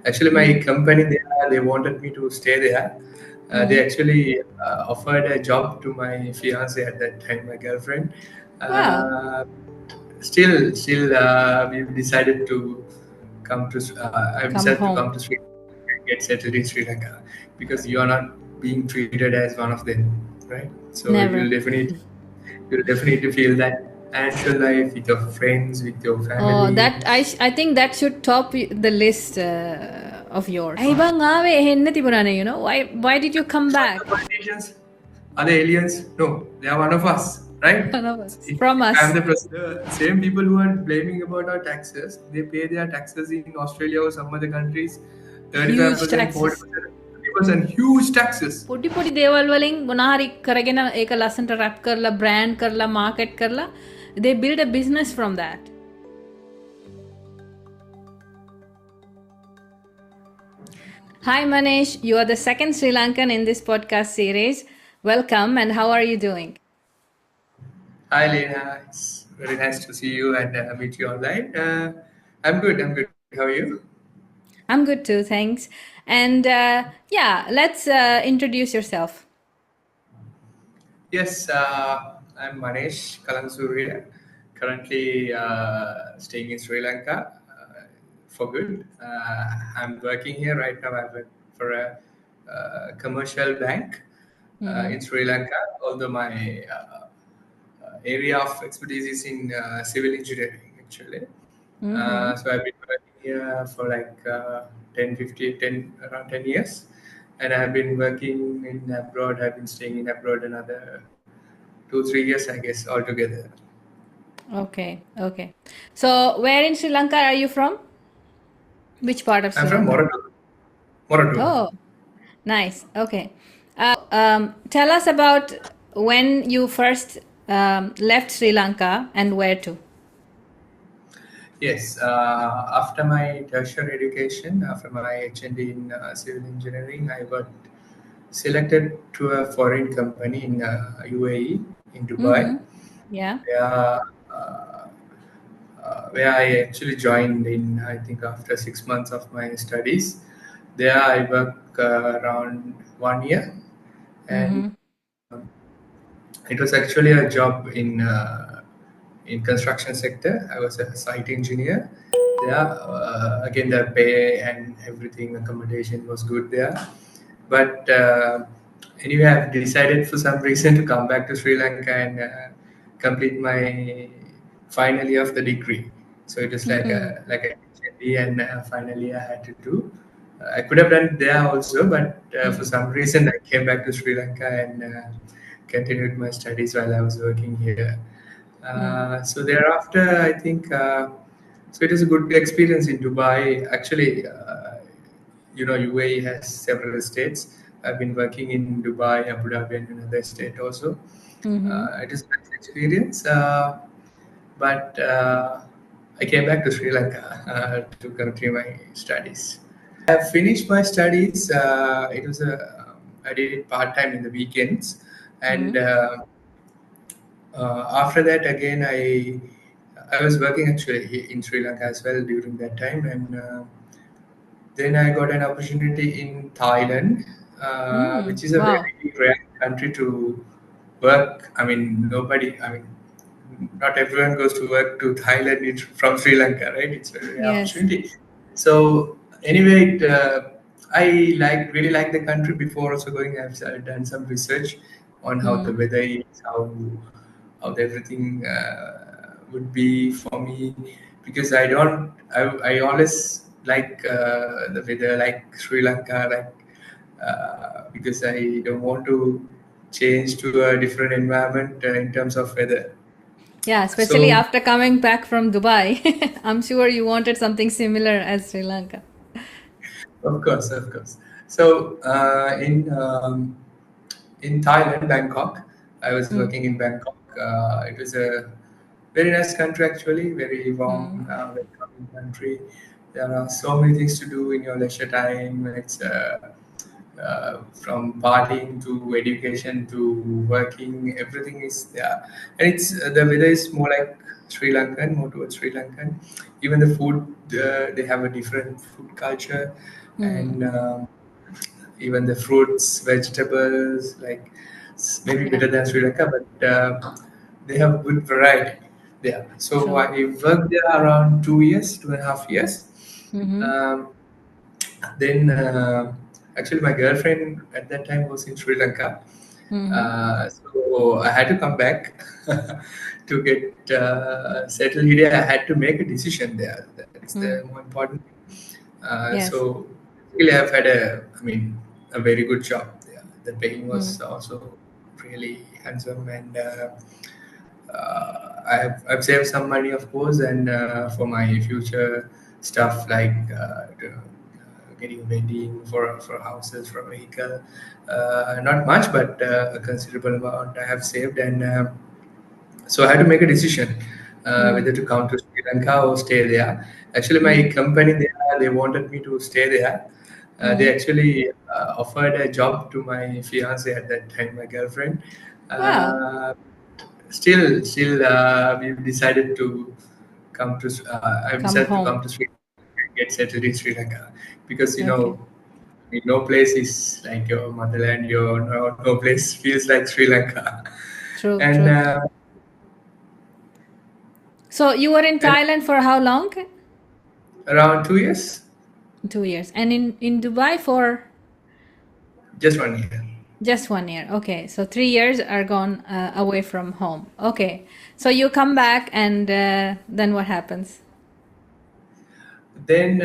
Actually, my company there, they wanted me to stay there. They actually offered a job to my fiance at that time, my girlfriend. Wow. Uh, still, we've decided to come to. I've Come decided to home. come to Sri Lanka and get settled in Sri Lanka because you are not being treated as one of them, right? So Never. you'll definitely feel that actual life with your friends, with your Oh, family. that I think that should top the list of yours. Ay bang ave henna tibunane, why did you come Are the back? politicians? Are they aliens? No, they are one of us, right? One of us. If From I am us. the president, the same people who are blaming about our taxes, they pay their taxes in Australia or some other countries, Huge 35%, taxes. 40%, 50%, huge taxes. පොඩි පොඩි දේවල් වලින් මොනාහරි කරගෙන ඒක ලස්සනට rap කරලා brand කරලා market කරලා they build a business from that. Hi Manesh, you are the second Sri Lankan in this podcast series. Welcome, and how are you doing? Hi, Lena. It's very nice to see you and meet you online. I'm good. I'm good. How are you? I'm good too, thanks. And yeah, let's introduce yourself. Yes, I'm Manesh Kalansooriya, currently staying in Sri Lanka for good. I'm working here right now. I work for a commercial bank in Sri Lanka, although my area of expertise is in civil engineering, actually. So I've been working here for like 10, 15, 10, around 10 years. And I've been working in abroad. I've been staying in abroad another 2, 3 years, I guess, altogether. Okay. So where in Sri Lanka are you from? Which part of Sri I'm from Lanka? Moratua. Oh, nice. Okay. Tell us about when you first left Sri Lanka and where to. Yes, after my tertiary education, after my HND in civil engineering, I got selected to a foreign company in UAE, in Dubai. Yeah. Where, uh, where I actually joined in, I think, after 6 months of my studies. There I worked around 1 year, and it was actually a job in construction sector. I was a site engineer. There, again, the pay and everything, accommodation was good there. But anyway, I've decided for some reason to come back to Sri Lanka and complete my final year of the degree. So it was like a HND, and finally I had to do. I could have done it there also, but for some reason I came back to Sri Lanka and continued my studies while I was working here. So thereafter, I think so. It was a good experience in Dubai. Actually, UAE has several states. I've been working in Dubai, Abu Dhabi, and another state also. It is a nice experience, but I came back to Sri Lanka to continue my studies. I have finished my studies. It was I did it part time in the weekends, and after that again I was working actually in Sri Lanka as well during that time, and then I got an opportunity in Thailand, which is a Wow. very rare country to work. I mean, not everyone goes to work to Thailand from Sri Lanka, right? It's a very rare Yes. opportunity. So anyway, I really like the country. Before also going, I've done some research on how the weather is, how everything would be for me, because I always like the weather, like Sri Lanka, like because I don't want to change to a different environment in terms of weather. Yeah, especially So after coming back from Dubai. I'm sure you wanted something similar as Sri Lanka. of course. So in Thailand, Bangkok, I was working in Bangkok. It was a very nice country, actually, very warm, welcoming country. There are so many things to do in your leisure time. It's from partying to education to working, everything is there, and it's the weather is more like Sri Lankan, more towards Sri Lankan. Even the food, they have a different food culture, Mm. and even the fruits, vegetables, like maybe Yeah. better than Sri Lanka, but they have good variety there. So True. I worked there around 2 years, 2.5 years. Mm-hmm. Um, then actually my girlfriend at that time was in Sri Lanka, Mm-hmm. so I had to come back to get settled here. I had to make a decision there. That's Mm. the more important thing. Yes. So basically, I've had a very good job there. The paying Mm. was also really handsome, and I've saved some money, of course, and for my future stuff like getting a wedding, for houses, for a vehicle. Not much, but a considerable amount I have saved, and so I had to make a decision Mm. whether to come to Sri Lanka or stay there. Actually, my Mm. company there, they wanted me to stay there. They Mm. actually offered a job to my fiance at that time, my girlfriend. Wow. Uh, still, we've decided to come to. I've Come decided to come home. to Sri Lanka and get settled in Sri Lanka because Okay. no place is like your motherland. No place feels like Sri Lanka, True. and True. So you were in and Thailand for how long? around 2 years, 2 years. And in Dubai for just 1 year. just 1 year. Okay. So 3 years are gone away from home. Okay. So you come back, and then what happens? Then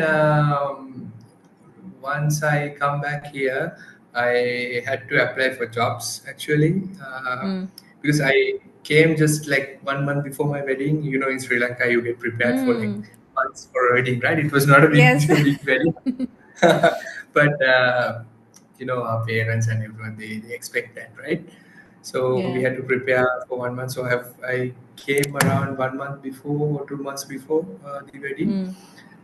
once I come back here, I had to apply for jobs actually Mm. because I came just like 1 month before my wedding. In Sri Lanka, you get prepared for like Mm. months for a wedding, right? It was not a big Yes. big wedding, but our parents and everyone they expect that, right? So we Yeah. had to prepare for 1 month. So I came around 1 month before or 2 months before the wedding. Mm.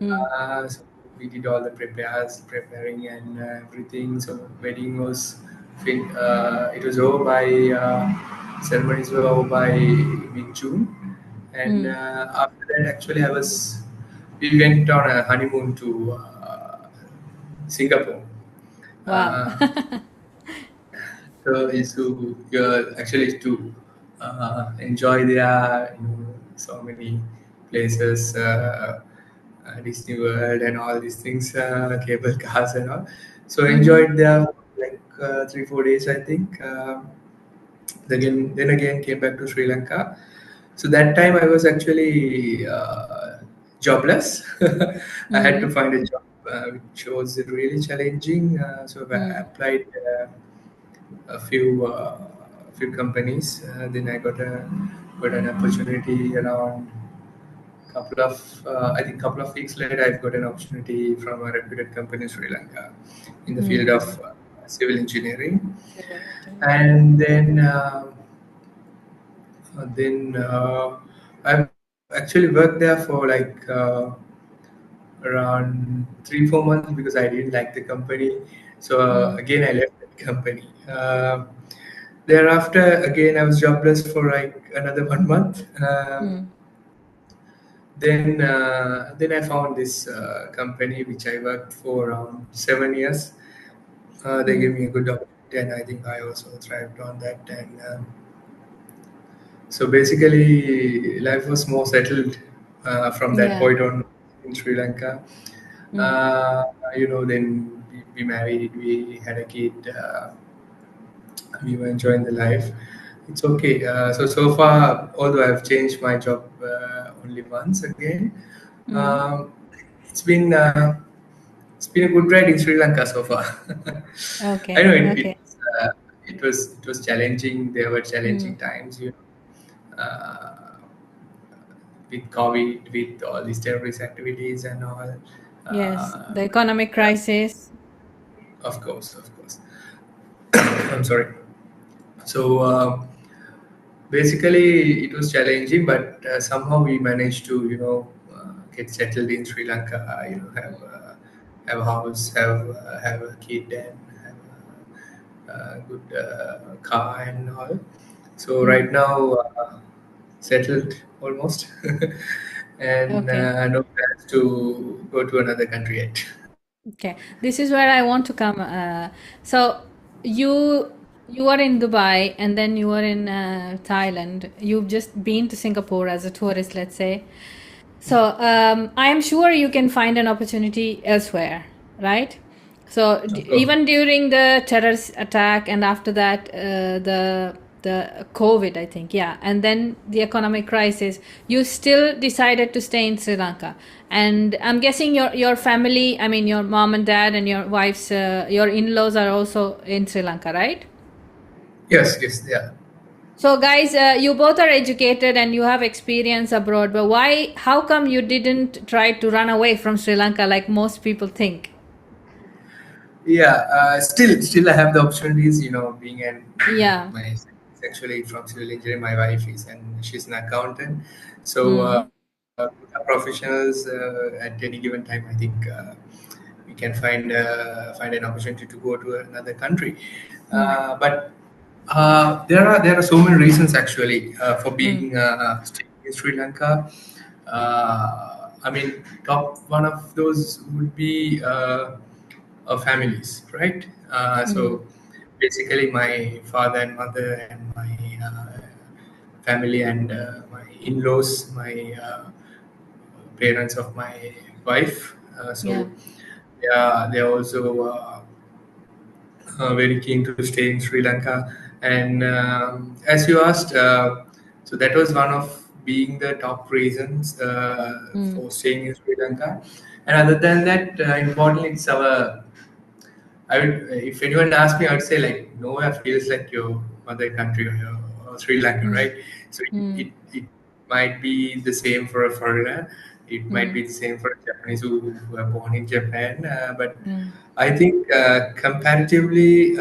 Mm. So we did all the preparing and everything. So wedding was it was over by ceremonies were over by mid June, and Mm. after that, actually, we went on a honeymoon to Singapore. Wow. Uh, so is to actually to enjoy their so many places, Disney World and all these things, cable cars and all. So Mm-hmm. enjoyed there for like 3 4 days, I think. Then again came back to Sri Lanka. So that time I was actually jobless. I had to Mm-hmm. find a job, which was really challenging. So I Mm. applied a few companies. Then I got an opportunity around I think couple of weeks later. I've got an opportunity from a reputed company in Sri Lanka in the field Mm. of civil engineering, Civil engineering. and then I've actually worked there for like around 3 4 months because I didn't like the company. So Mm. again, I left the company. Thereafter, again, I was jobless for like another 1 month. Mm. Then I found this company which I worked for around 7 years. They gave Mm. me a good opportunity, and I think I also thrived on that. And so basically, life was more settled from that Yeah. point on in Sri Lanka. Mm. Uh, then we married, we had a kid, we were enjoying the life. It's okay. So far, although I've changed my job only once again, Mm. um, it's been uh, it's been a good ride in Sri Lanka so far. I Okay. know Okay. it was challenging. There were Mm. challenging times, with COVID, with all these terrorist activities and all. Yes. Uh, The economic yeah, crisis. of course, of course. I'm sorry. So basically, it was challenging, but somehow we managed to, get settled in Sri Lanka. Have a house, have a kid, and have a good car and all. So Mm. right now, settled almost, and Okay. no plans to go to another country yet. Okay, this is where I want to come. So you you are in Dubai and then you are in Thailand. You've just been to Singapore as a tourist, let's say. So I am sure you can find an opportunity elsewhere, right? So Of course. even during the terrorist attack and after that, the COVID, I think, yeah, and then the economic crisis, you still decided to stay in Sri Lanka. And I'm guessing your family, I mean, your mom and dad and your wife's, your in-laws are also in Sri Lanka, right? Yes, yes, yeah. So, guys, you both are educated and you have experience abroad, but why, how come you didn't try to run away from Sri Lanka like most people think? Yeah, still, I have the opportunities. Being an Yeah. my actually from civil engineering. My wife is, and she's an accountant. So Mm. professionals at any given time, I think we can find an opportunity to go to another country. Mm. But there are so many reasons actually for Mm. being staying in Sri Lanka. I mean, top one of those would be families, right? Mm. So basically, my father and mother and my family and my in-laws, my parents of my wife. Yeah. So they are also very keen to stay in Sri Lanka. And as you asked, so that was one of being the top reasons Mm. for staying in Sri Lanka. And other than that, importantly, it's our. I would, if anyone asked me, I would say like nowhere feels like your mother country or Sri Lanka, Mm. right? So Mm. it might be the same for a foreigner. It might Mm. be the same for a Japanese who are born in Japan. But Mm. I think comparatively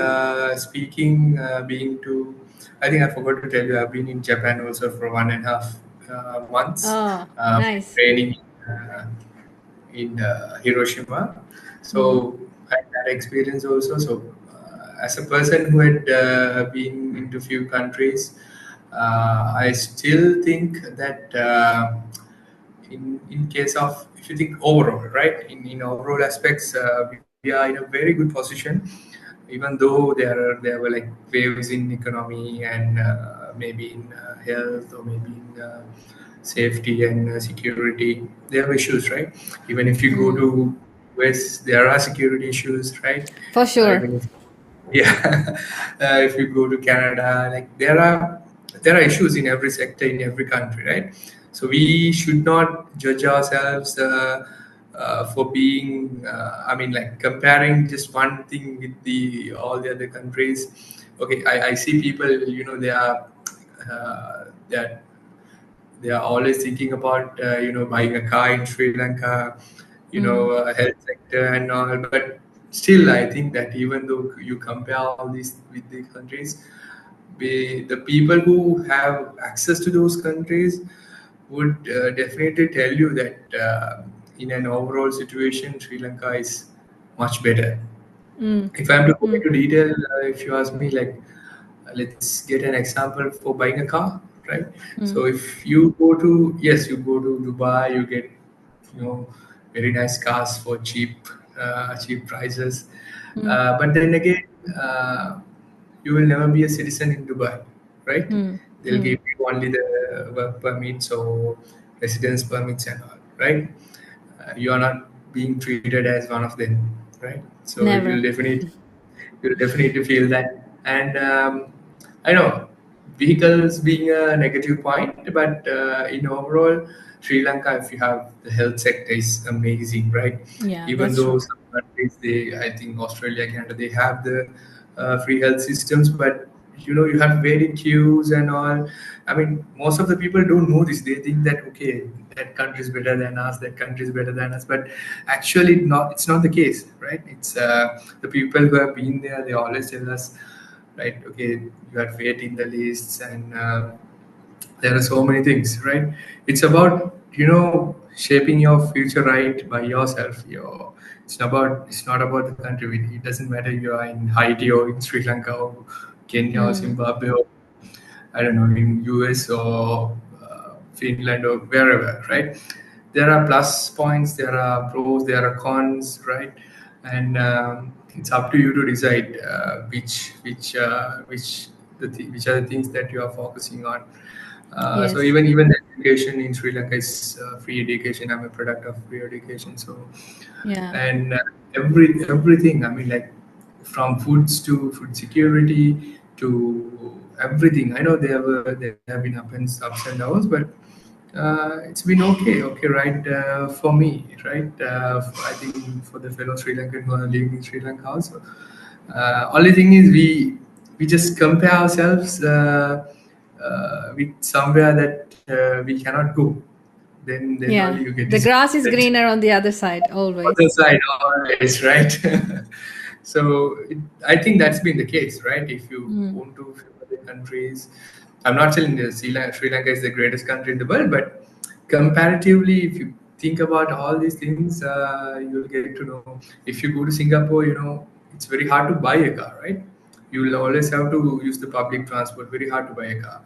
speaking, I think I forgot to tell you, I've been in Japan also for 1.5 months Oh, for nice. training in Hiroshima. Mm. So I had that experience also. So as a person who had been into few countries, I still think that in case of if you think overall, right, in overall aspects, we are in a very good position, even though there were like waves in economy and maybe in health or maybe in safety and security. There are issues, right? Even if you go Mm. to US, there are security issues, right? For sure. Even if yeah, if you go to Canada, like there are issues in every sector in every country, right? So we should not judge ourselves for being. I mean, like comparing just one thing with the all the other countries. Okay, I see people. They they are always thinking about buying a car in Sri Lanka, Mm. health sector and all. But still, I think that even though you compare all these with the countries, the people who have access to those countries would definitely tell you that in an overall situation, Sri Lanka is much better. Mm. If I'm to go Mm. into detail, if you ask me, like, let's get an example for buying a car, right? So Mm. if you go to, yes, you go to Dubai, you get, very nice cars for cheap prices. Mm. But then again, uh, you will never be a citizen in Dubai, right? Mm. They'll Mm. give you only the work permits or residence permits and all, right? You are not being treated as one of them, right? So Never. you'll definitely feel that. And I know vehicles being a negative point, but in overall, Sri Lanka, if you have the health sector, is amazing, right? Yeah, Even that's true. though some countries, I think Australia, Canada, they have the free health systems, but you have very queues and all. I mean, most of the people don't know this. They think that okay, that country is better than us, that country is better than us, but actually, not. It's not the case, right? It's the people who have been there. They always tell us, right? Okay, you have waiting the lists, and there are so many things, right? It's about shaping your future right by yourself. It's not about the country. It doesn't matter you are in Haiti or in Sri Lanka or Kenya or Mm. Zimbabwe or I don't know in US or Finland or wherever, right? There are plus points, there are pros, there are cons, right? And it's up to you to decide which are the things that you are focusing on. So Yes. even the education in Sri Lanka is free education. I'm a product of free education. So Yeah. and everything. I mean, like from foods to food security to everything. I know there have been ups and downs, but it's been okay, right? For me, right? I think for the fellow Sri Lankan who are living in Sri Lanka also. Only thing is we just compare ourselves with somewhere that we cannot go. Then Yeah. only you get The grass is disappointed. greener on the other side, Other always. side always, right? So I think that's been the case, right? If you Mm. want to few other countries, I'm not saying that Sri Lanka is the greatest country in the world, but comparatively, if you think about all these things, you'll get to know. If you go to Singapore, it's very hard to buy a car, right? You'll always have to use the public transport. Very hard to buy a car.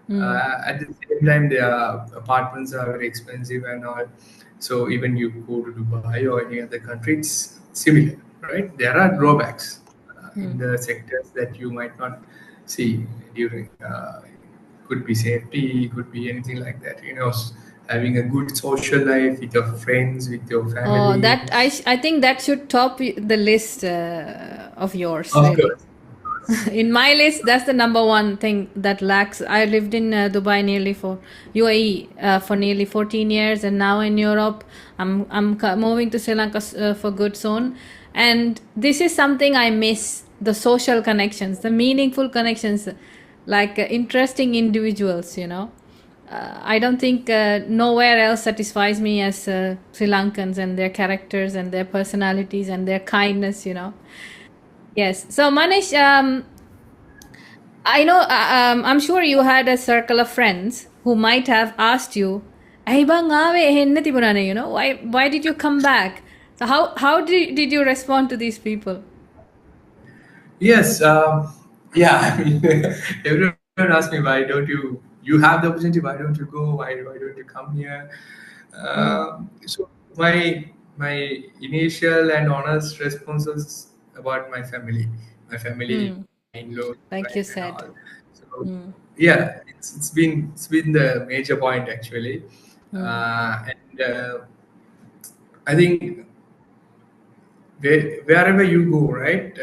Mm. At the same time, their apartments are very expensive and all. So even you go to Dubai or any other country, it's similar, right? There are Mm. drawbacks in Mm. the sectors that you might not see during. Could be safety, could be anything like that. Having a good social life with your friends, with your Oh, family. I think that should top the list of yours, Of really. course, of course. In my list, that's the number one thing that lacks. I lived in Dubai nearly for UAE for nearly 14 years, and now in Europe, I'm moving to Sri Lanka for good soon. And this is something I miss: the social connections, the meaningful connections, like interesting individuals. I don't think nowhere else satisfies me as Sri Lankans and their characters and their personalities and their kindness. Yes. So Manish, I know. I'm sure you had a circle of friends who might have asked you, "Hey, bang aawe henne tibunane," why did you come back? So how did you respond to these people? Yes, yeah. I mean, everyone asks me, why don't you have the opportunity? Why don't you go? Why don't you come here? Mm, So my initial and honest response was about my family, mm, my in-laws, right, like and you all. said. So Mm, yeah, it's been the major point actually, mm, and I think wherever you go, right,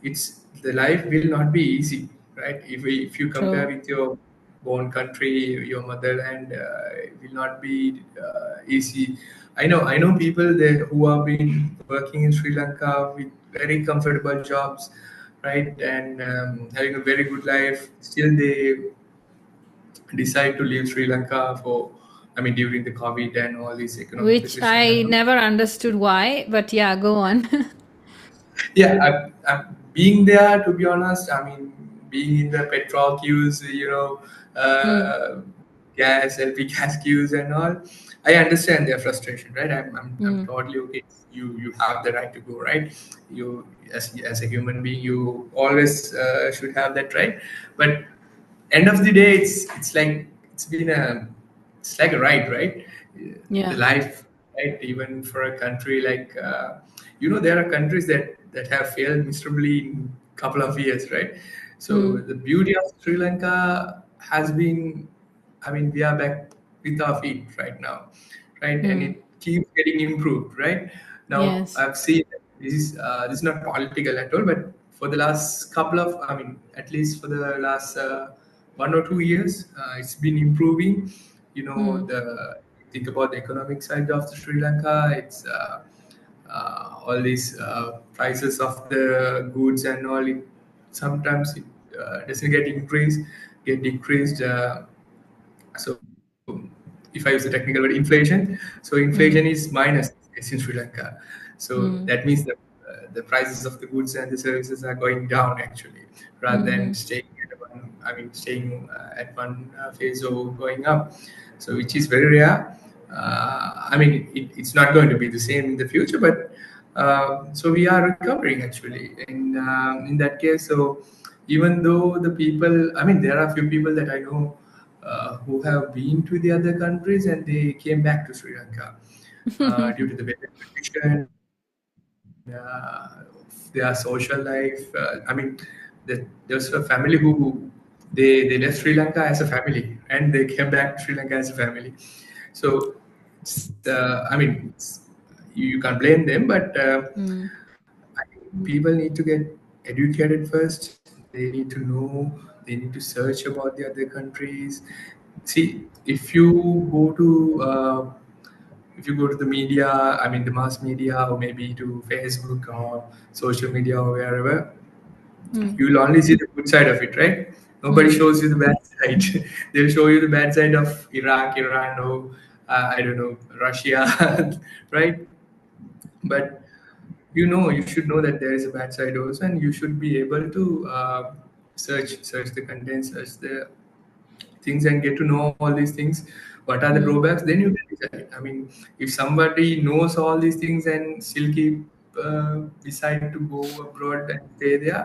it's the life will not be easy, right? If you compare true. with your born country, your motherland, it will not be easy. I know people there who have been working in Sri Lanka with very comfortable jobs, right, and having a very good life. Still, they decide to leave Sri Lanka for, I mean, during the COVID and all these economic Which recession I and all. never understood why, but yeah, go on. Yeah, being there, to be honest, I mean, being in the petrol queues, Mm, uh, gas, LP gas queues and all, I understand their frustration, right? I'm mm, totally okay. You have the right to go, right? You, as a human being, you always should have that right. But end of the day, it's like a ride, right? The yeah. life, right? Even for a country like there are countries that have failed miserably in couple of years, right? So Mm, the beauty of Sri Lanka has been, I mean, we are back with our feet right now, right? And mm, it keeps getting improved, right? Now yes. I've seen this is not political at all, but for the last couple of, I mean, at least for the last 1 or 2 years, it's been improving. Mm, The think about the economic side of the Sri Lanka. It's all these prices of the goods and all. Sometimes it doesn't get decreased. So if I use the technical word inflation, so inflation mm, is minus in Sri Lanka. So mm, that means that the prices of the goods and the services are going down actually, rather than mm, staying at one. I mean, staying at one phase or going up. So which is very rare. I mean, it's not going to be the same in the future, but so we are recovering actually in that case. So even though the people, I mean, there are few people that I know who have been to the other countries and they came back to Sri Lanka due to the weather condition and their social life. There's a family who they left Sri Lanka as a family and they came back to Sri Lanka as a family. So you can't blame them, but Mm. I think people need to get educated first. They need to know. They need to search about the other countries. See, if you go to the media, the mass media, or maybe to Facebook or social media or wherever, Mm. you will only see the good side of it, right? Nobody Mm. shows you the bad side. They'll show you the bad side of Iraq, Iran, or I don't know, Russia, right? But you should know that there is a bad side also, and you should be able to search the content, search the things, and get to know all these things. What are the Mm. drawbacks? Then you can decide. If somebody knows all these things and still keep decide to go abroad and stay there,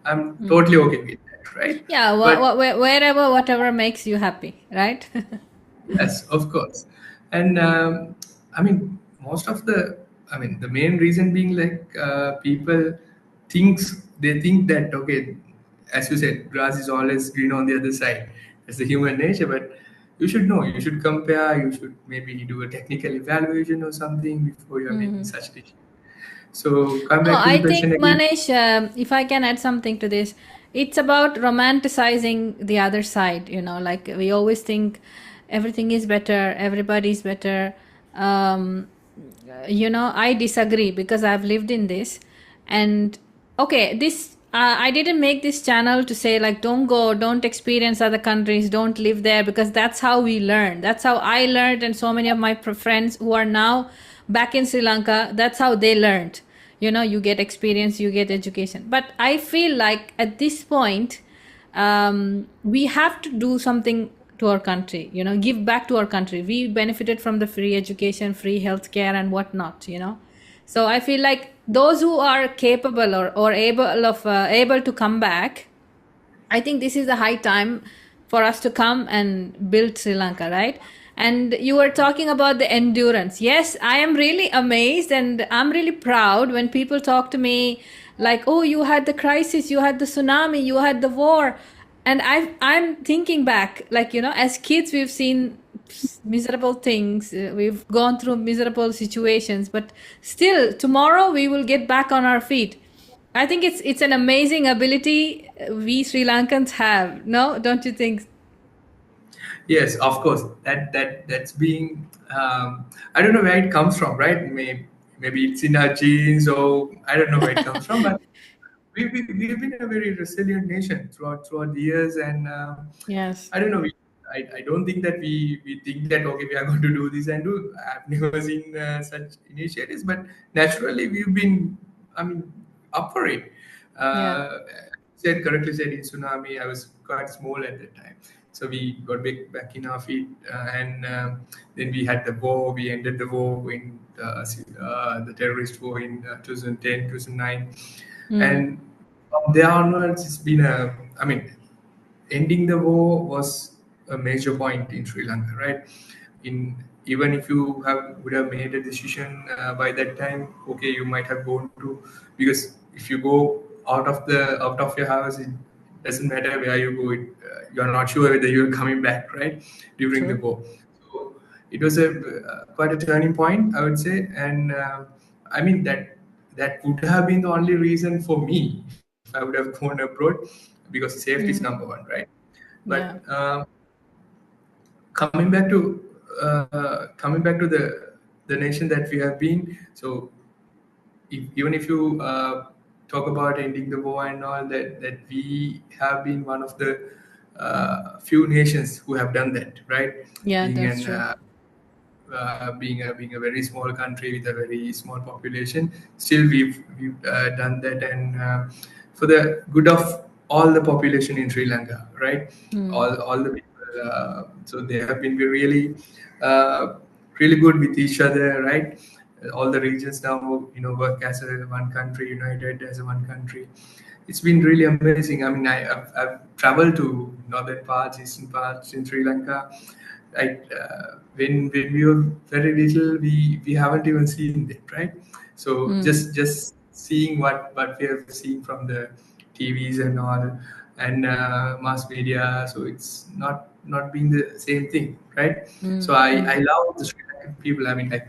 I'm Mm. totally okay with that, right? Yeah, But wherever, whatever makes you happy, right? yes, of course. And most of the main reason being like people they think that, okay, as you said, grass is always green on the other side. It's the human nature, but you should know, you should compare, you should maybe do a technical evaluation or something before you're making Mhm. such decision. So come No, back to the I question think, again. Manesh, if I can add something to this, it's about romanticizing the other side. Like we always think everything is better, everybody's better. Um, I disagree because I've lived in this. And okay, this I didn't make this channel to say like don't go, don't experience other countries, don't live there, because that's how we learn. That's how I learned, and so many of my friends who are now back in Sri Lanka, that's how they learned. You get experience, you get education. But I feel like at this point, we have to do something to our country, give back to our country. We benefited from the free education, free healthcare, and whatnot. So I feel like those who are capable or able to come back, I think this is the high time for us to come and build Sri Lanka, right? And you were talking about the endurance. Yes, I am really amazed and I'm really proud when people talk to me like, "Oh, you had the crisis, you had the tsunami, you had the war." And I'm thinking back, like, as kids we've seen miserable things, we've gone through miserable situations, but still tomorrow we will get back on our feet. I think it's an amazing ability we Sri Lankans have. No, don't you think? Yes, of course. That's being. I don't know where it comes from, right? Maybe it's in our genes, or I don't know where it comes from. But we've been a very resilient nation throughout the years, and Yes. I don't know. I don't think that we think that, okay, we are going to do this and do. I've never seen such initiatives, but naturally we've been. I mean, up for it. Yeah. Correctly said, in tsunami, I was quite small at that time, so we got back in our feet, and then we had the war. We ended the war in the terrorist war in 2010, 2009, Mm. and from there onwards, it's been a. Ending the war was a major point in Sri Lanka, right? In Even if you would have made a decision by that time, okay, you might have gone to, because if you go out of your house, it doesn't matter where you go. You're not sure whether you're coming back, right? During the True. war, so it was a quite a turning point, I would say, and that would have been the only reason for me if I would have gone abroad, because safety is number Mm. one, right? But Yeah. coming back to the nation that we have been. So even if you talk about ending the war and all that we have been one of the few nations who have done that, right? Yeah, Being that's an true. being a very small country with a very small population, still we've done that, and for the good of all the population in Sri Lanka, right? Mm. All the people, so they have been really uh, really good with each other, right? all the regions now, work as a one country, united as a one country. It's been really amazing. I mean, I've traveled to northern parts, eastern parts in Sri Lanka. Like when we were very little, we haven't even seen it, right? So just seeing what we have seen from the TVs and all, and mass media. So it's not being the same thing, right? So I love the Sri Lankan people. I mean, like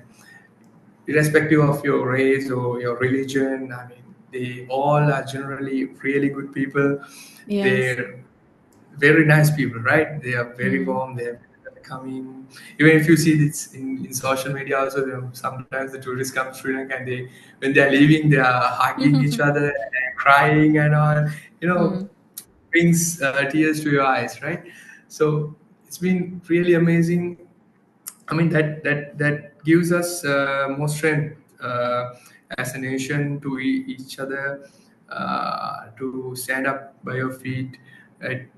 irrespective of your race or your religion, I mean, they all are generally really good people. Yes. They're very nice people, right? They are very warm. They're coming. Even if you see this in social media, also sometimes the tourists come to Sri Lanka and when they are leaving, they are hugging each other and crying and all. You know, brings tears to your eyes, right? So it's been really amazing. I mean that gives us more strength as a nation to each other, to stand up by your feet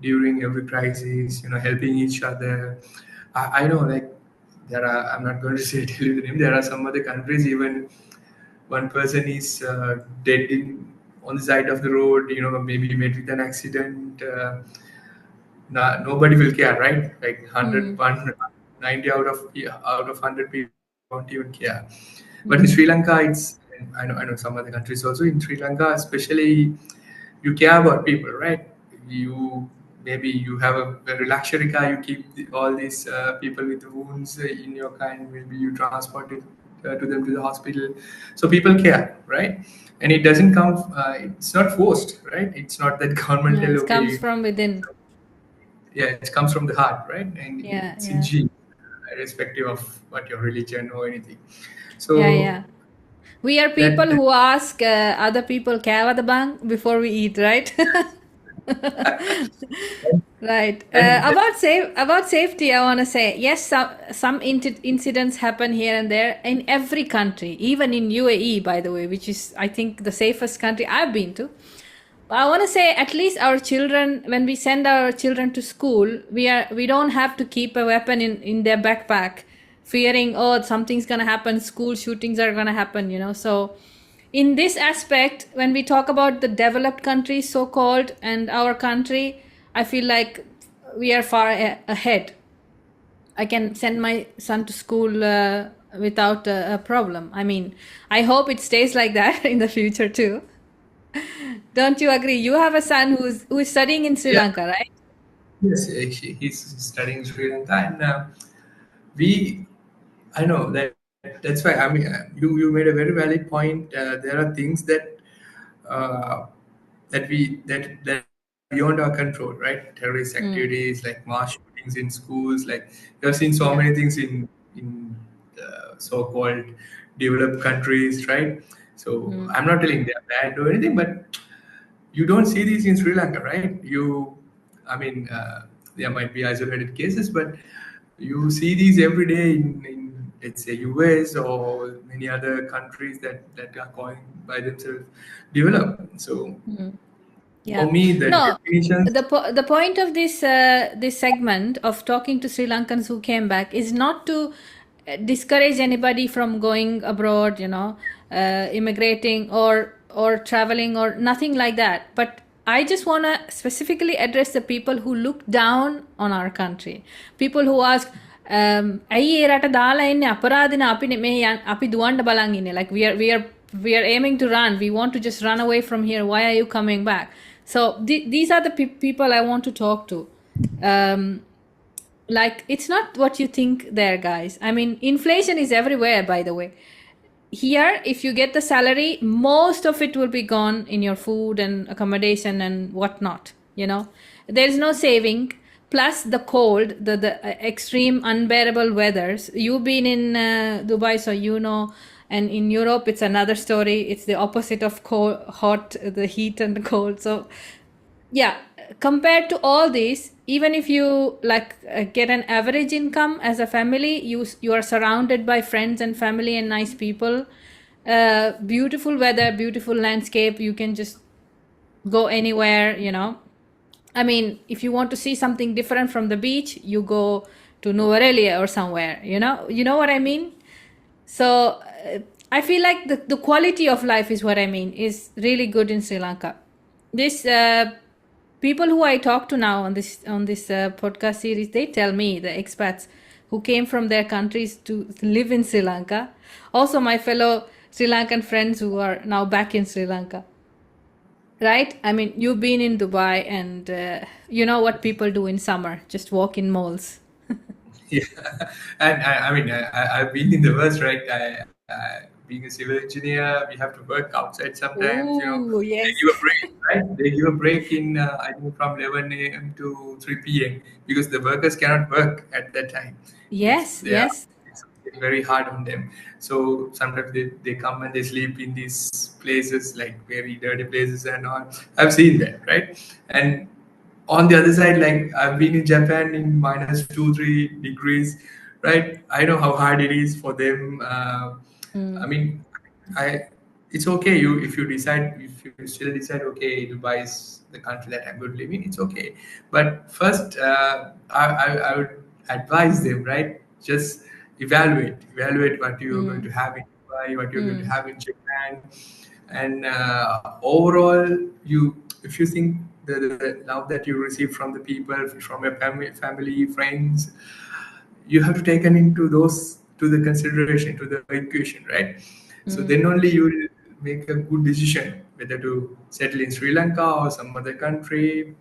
during every crisis. Helping each other. I know, like there are. I'm not going to say tell you the name. There are some other countries even one person is dead on the side of the road. Maybe met with an accident. Nobody will care, right? Like 90 out of 100 people won't even care. But in Sri Lanka, I know some other countries also. In Sri Lanka, especially, you care about people, right? Maybe you have a very luxury car. You keep all these people with wounds in your car, and maybe you transport it to them to the hospital. So people care, right? And it doesn't come. It's not forced, right? It's not that government Yeah, tell, it comes okay. from within. Yeah, it comes from the heart, right? And Yeah, it's in yeah. gene, irrespective of what your religion or anything. Yeah, So yeah. We are people that, who ask other people kya the bang before we eat, right? Right. that About safety, I want to say yes. Some incidents happen here and there in every country, even in UAE, by the way, which is I think the safest country I've been to. I want to say at least our children, when we send our children to school, we don't have to keep a weapon in their backpack, fearing something's gonna happen, school shootings are gonna happen, So in this aspect, when we talk about the developed countries, so called, and our country, I feel like we are far ahead. I can send my son to school without a problem. I mean, I hope it stays like that in the future too. Don't you agree? You have a son who is studying in Sri yeah, Lanka, right? yes, he's studying in Sri Lanka, and we I know that's why. I mean, you made a very valid point. There are things uh, that beyond our control, right? Terrorist activities like mass shootings in schools. Like you have seen so Yeah. many things in so-called developed countries, right? So I'm not telling they're bad or anything, but you don't see these in Sri Lanka, right? I mean, there might be isolated cases, but you see these every day in let's say US or many other countries that are calling by themselves developed. So for Yeah. me, the No, definitions, the point of this segment of talking to Sri Lankans who came back is not to discourage anybody from going abroad, immigrating or traveling or nothing like that. But I just want to specifically address the people who look down on our country. People who ask, ඇයි ඒ රට දාලා ඉන්නේ අපරාධින අපි මේ අපි දුවන්න බලන් ඉන්නේ, like we are aiming to run, we want to just run away from here, why are you coming back? So these are the people I want to talk to. Like, it's not what you think there, guys. I mean, inflation is everywhere, by the way. Here, if you get the salary, most of it will be gone in your food and accommodation and whatnot. There's no saving. Plus the cold, the extreme unbearable weathers. You've been in Dubai, so and in Europe it's another story. It's the opposite of cold, hot, the heat and the cold. So yeah, compared to all this, even if you get an average income as a family, you are surrounded by friends and family and nice people, beautiful weather, beautiful landscape, you can just go anywhere. I mean, if you want to see something different from the beach, you go to Nuvarelia or somewhere, you know what I mean? So I feel like the quality of life is what I mean is really good in Sri Lanka. This people who I talk to now on this podcast series, they tell me the expats who came from their countries to live in Sri Lanka. Also, my fellow Sri Lankan friends who are now back in Sri Lanka. Right? I mean, you've been in Dubai, and you know what people do in summer: just walk in malls. Yeah, and I mean, I've been in the West, right? Being a civil engineer, we have to work outside sometimes. Oh They give yes, a break, right? They give a break in I think from 11 a.m. to 3 p.m. because the workers cannot work at that time. It's yes, they are yes. it's very hard on them. So sometimes they come and they sleep in these places like very dirty places and all. I've seen that, right? And on the other side, like I've been in Japan in -2, 3 degrees, right? I know how hard it is for them. I Mm, mean, I it's okay. You if you decide if you still decide okay, Dubai is the country that I'm going to live in. It's okay, but first I would advise them, right? Just evaluate what you're going to mm, have in Dubai, what you're going to mm, have in Japan, and overall you if you think the love that you receive from the people from your family friends, you have to take it into those to the consideration to the equation, right? So then mm. only you will make a good decision whether to settle in Sri Lanka or some other country.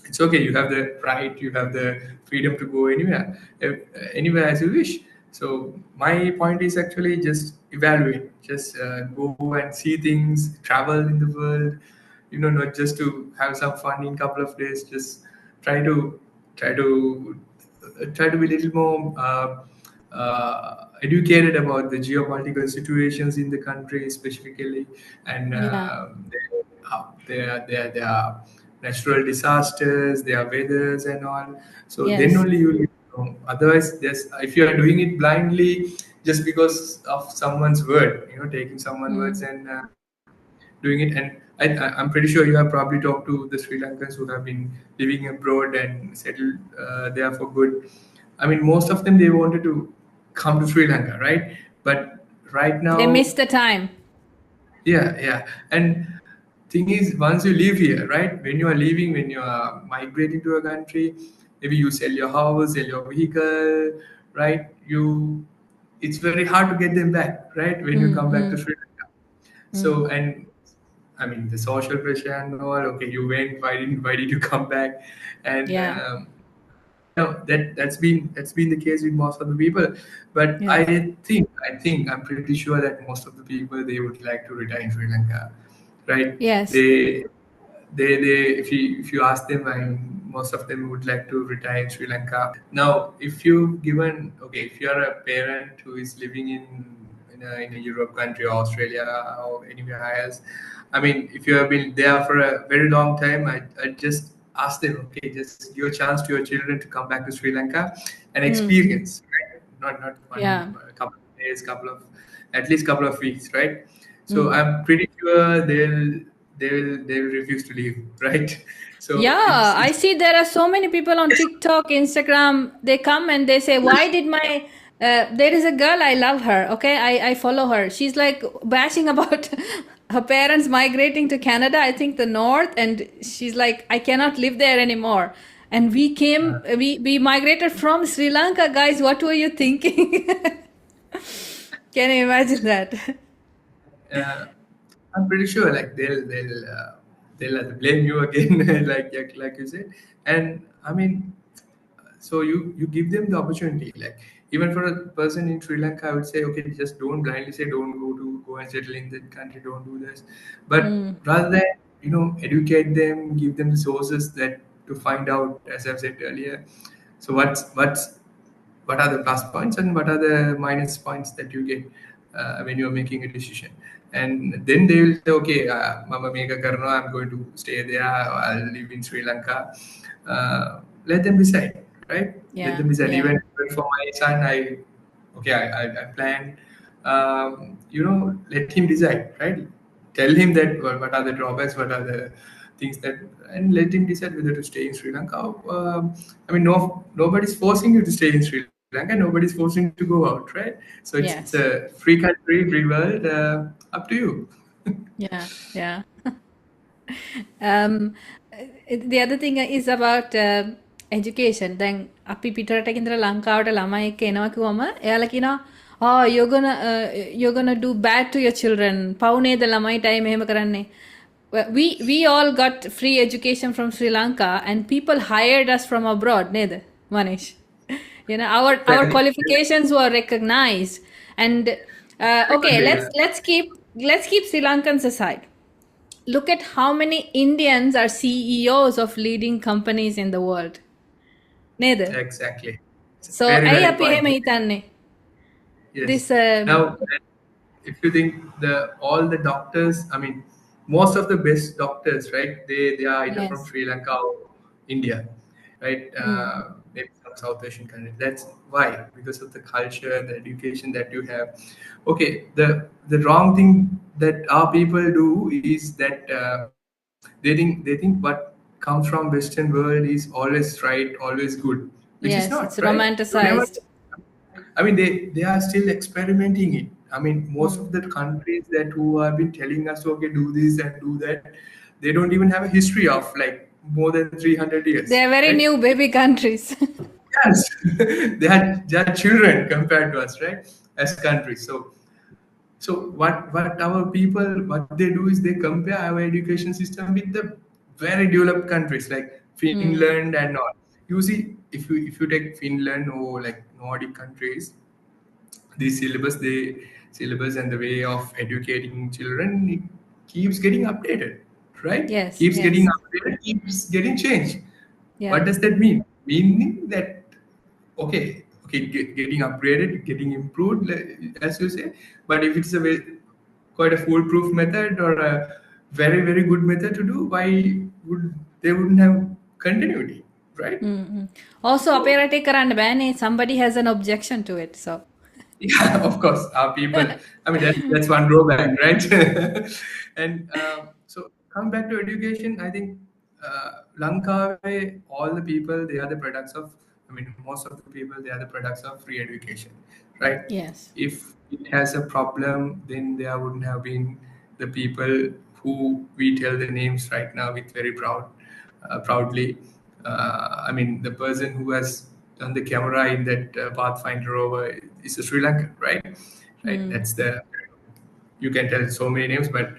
It's okay, you have the right, you have the freedom to go anywhere as you wish. So my point is actually just evaluate, just go and see things, travel in the world, not just to have some fun in couple of days. Just try to try to try to be a little more educated about the geopolitical situations in the country specifically, and Yeah. there are natural disasters, there are weathers and all. So then Yes. only you will know. Otherwise, if you are doing it blindly just because of someone's word, taking someone's words Mm. and doing it. And I'm pretty sure you have probably talked to the Sri Lankans who have been living abroad and settled there for good. I mean, most of them they wanted to come to Sri Lanka, right? But right They now, missed the time. yeah. And thing is, once you live here, right? When you are leaving, when you are migrating to a country, maybe you sell your house, sell your vehicle, right? It's very hard to get them back, right? When you Mm, come back to mm, Sri Lanka. mm. So, and I mean, the social pressure and all. Okay, you went. Why did you come back? And Yeah. no, that's been the case with most of the people. But Yes. I think I'm pretty sure that most of the people they would like to retire in Sri Lanka, right? Yes. They if you ask them, most of them would like to retire in Sri Lanka. Now, if you are a parent who is living in a Europe country or Australia or anywhere else, I mean, if you have been there for a very long time, I just ask them, okay, just give a chance to your children to come back to Sri Lanka and Mm. experience, right? Not one Yeah. couple of days, at least couple of weeks, right? So Mm. I'm pretty sure they will refuse to leave, right? So Yeah, it's I see there are so many people on TikTok, Instagram. They come and they say, "Why did my?" There is a girl I love her. Okay, I follow her. She's like bashing about her parents migrating to Canada. I think the north, and she's like, "I cannot live there anymore." And we migrated from Sri Lanka, guys. What were you thinking? Can you imagine that? uh, I'm pretty sure like they'll blame you again, like you said. And I mean, so you give them the opportunity, like even for a person in Sri Lanka, I would say, okay, just don't blindly say don't go and settle in that country, don't do this. But Mm, rather than educate them, give them the sources that to find out, as I've said earlier. So what are the plus points and what are the minus points that you get when you're making a decision. And then they will say, okay, mama mega karno, I'm going to stay there, I'll live in Sri Lanka. Let them decide, right? Let yeah, them decide. yeah. Even for my son, I plan, let him decide, right? Tell him that what are the drawbacks, what are the things that, and let him decide whether to stay in Sri Lanka. I mean, nobody's forcing you to stay in Sri Lanka. Lanka. Nobody's forcing to go out, right? So it's Yes. a free country, free world. Up to you. Yeah. Yeah. um, the other thing is about education. දැන් අපි පිටරට ඉඳලා ලංකාවට ළමයි එක්ක එනවා කිව්වම එයාලා කියනවා oh you're gonna do bad to your children. පව් නේද ළමයිටයි මෙහෙම කරන්නේ. Well, we all got free education from Sri Lanka and people hired us from abroad nේද Manish? You know, our Exactly. qualifications were recognized. And okay, Frequently, let's keep Sri Lankans aside. Look at how many Indians are CEOs of leading companies in the world. Neither. exactly. It's a So very I valid happy point. hitanne. Yes. This Now, if you think all the doctors, I mean, most of the best doctors, right? They are either from yes. Sri Lanka or India, right? Maybe some South Asian countries. That's why, because of the culture, the education that you have. Okay, the wrong thing that our people do is that they think what comes from Western world is always right, always good, which is Yes, not it's right. You never. romanticized. I mean, they are still experimenting it. I mean, most of the countries that who have been telling us, okay, do this and do that, they don't even have a history of like more than 300 years, They are very right? new baby countries. Yes, they are children compared to us, right? As countries. So what our people what they do is they compare our education system with the very developed countries like Finland and all. You see, if you take Finland or like Nordic countries, the syllabus and the way of educating children, it keeps getting updated, right? Yes, Keeps getting yes. updated, keeps getting changed. Yeah. What does that mean? Meaning that okay, getting upgraded, getting improved, as you say. But if it's quite a foolproof method or a very very good method to do, why would they wouldn't have continuity, right? Also, So අපේ කරන්න බෑනේ. Somebody has an objection to it. So yeah, of course, our people. I mean, that's one drawback, right? And so, coming back to education, I think Lankawe, all the people, they are the products of. I mean, most of the people, they are the products of free education, right? yes. If it has a problem, then there wouldn't have been the people who we tell the names right now with very proudly. I mean, the person who has done the camera in that Pathfinder rover is a Sri Lankan, right? Right. That's the you can tell so many names, but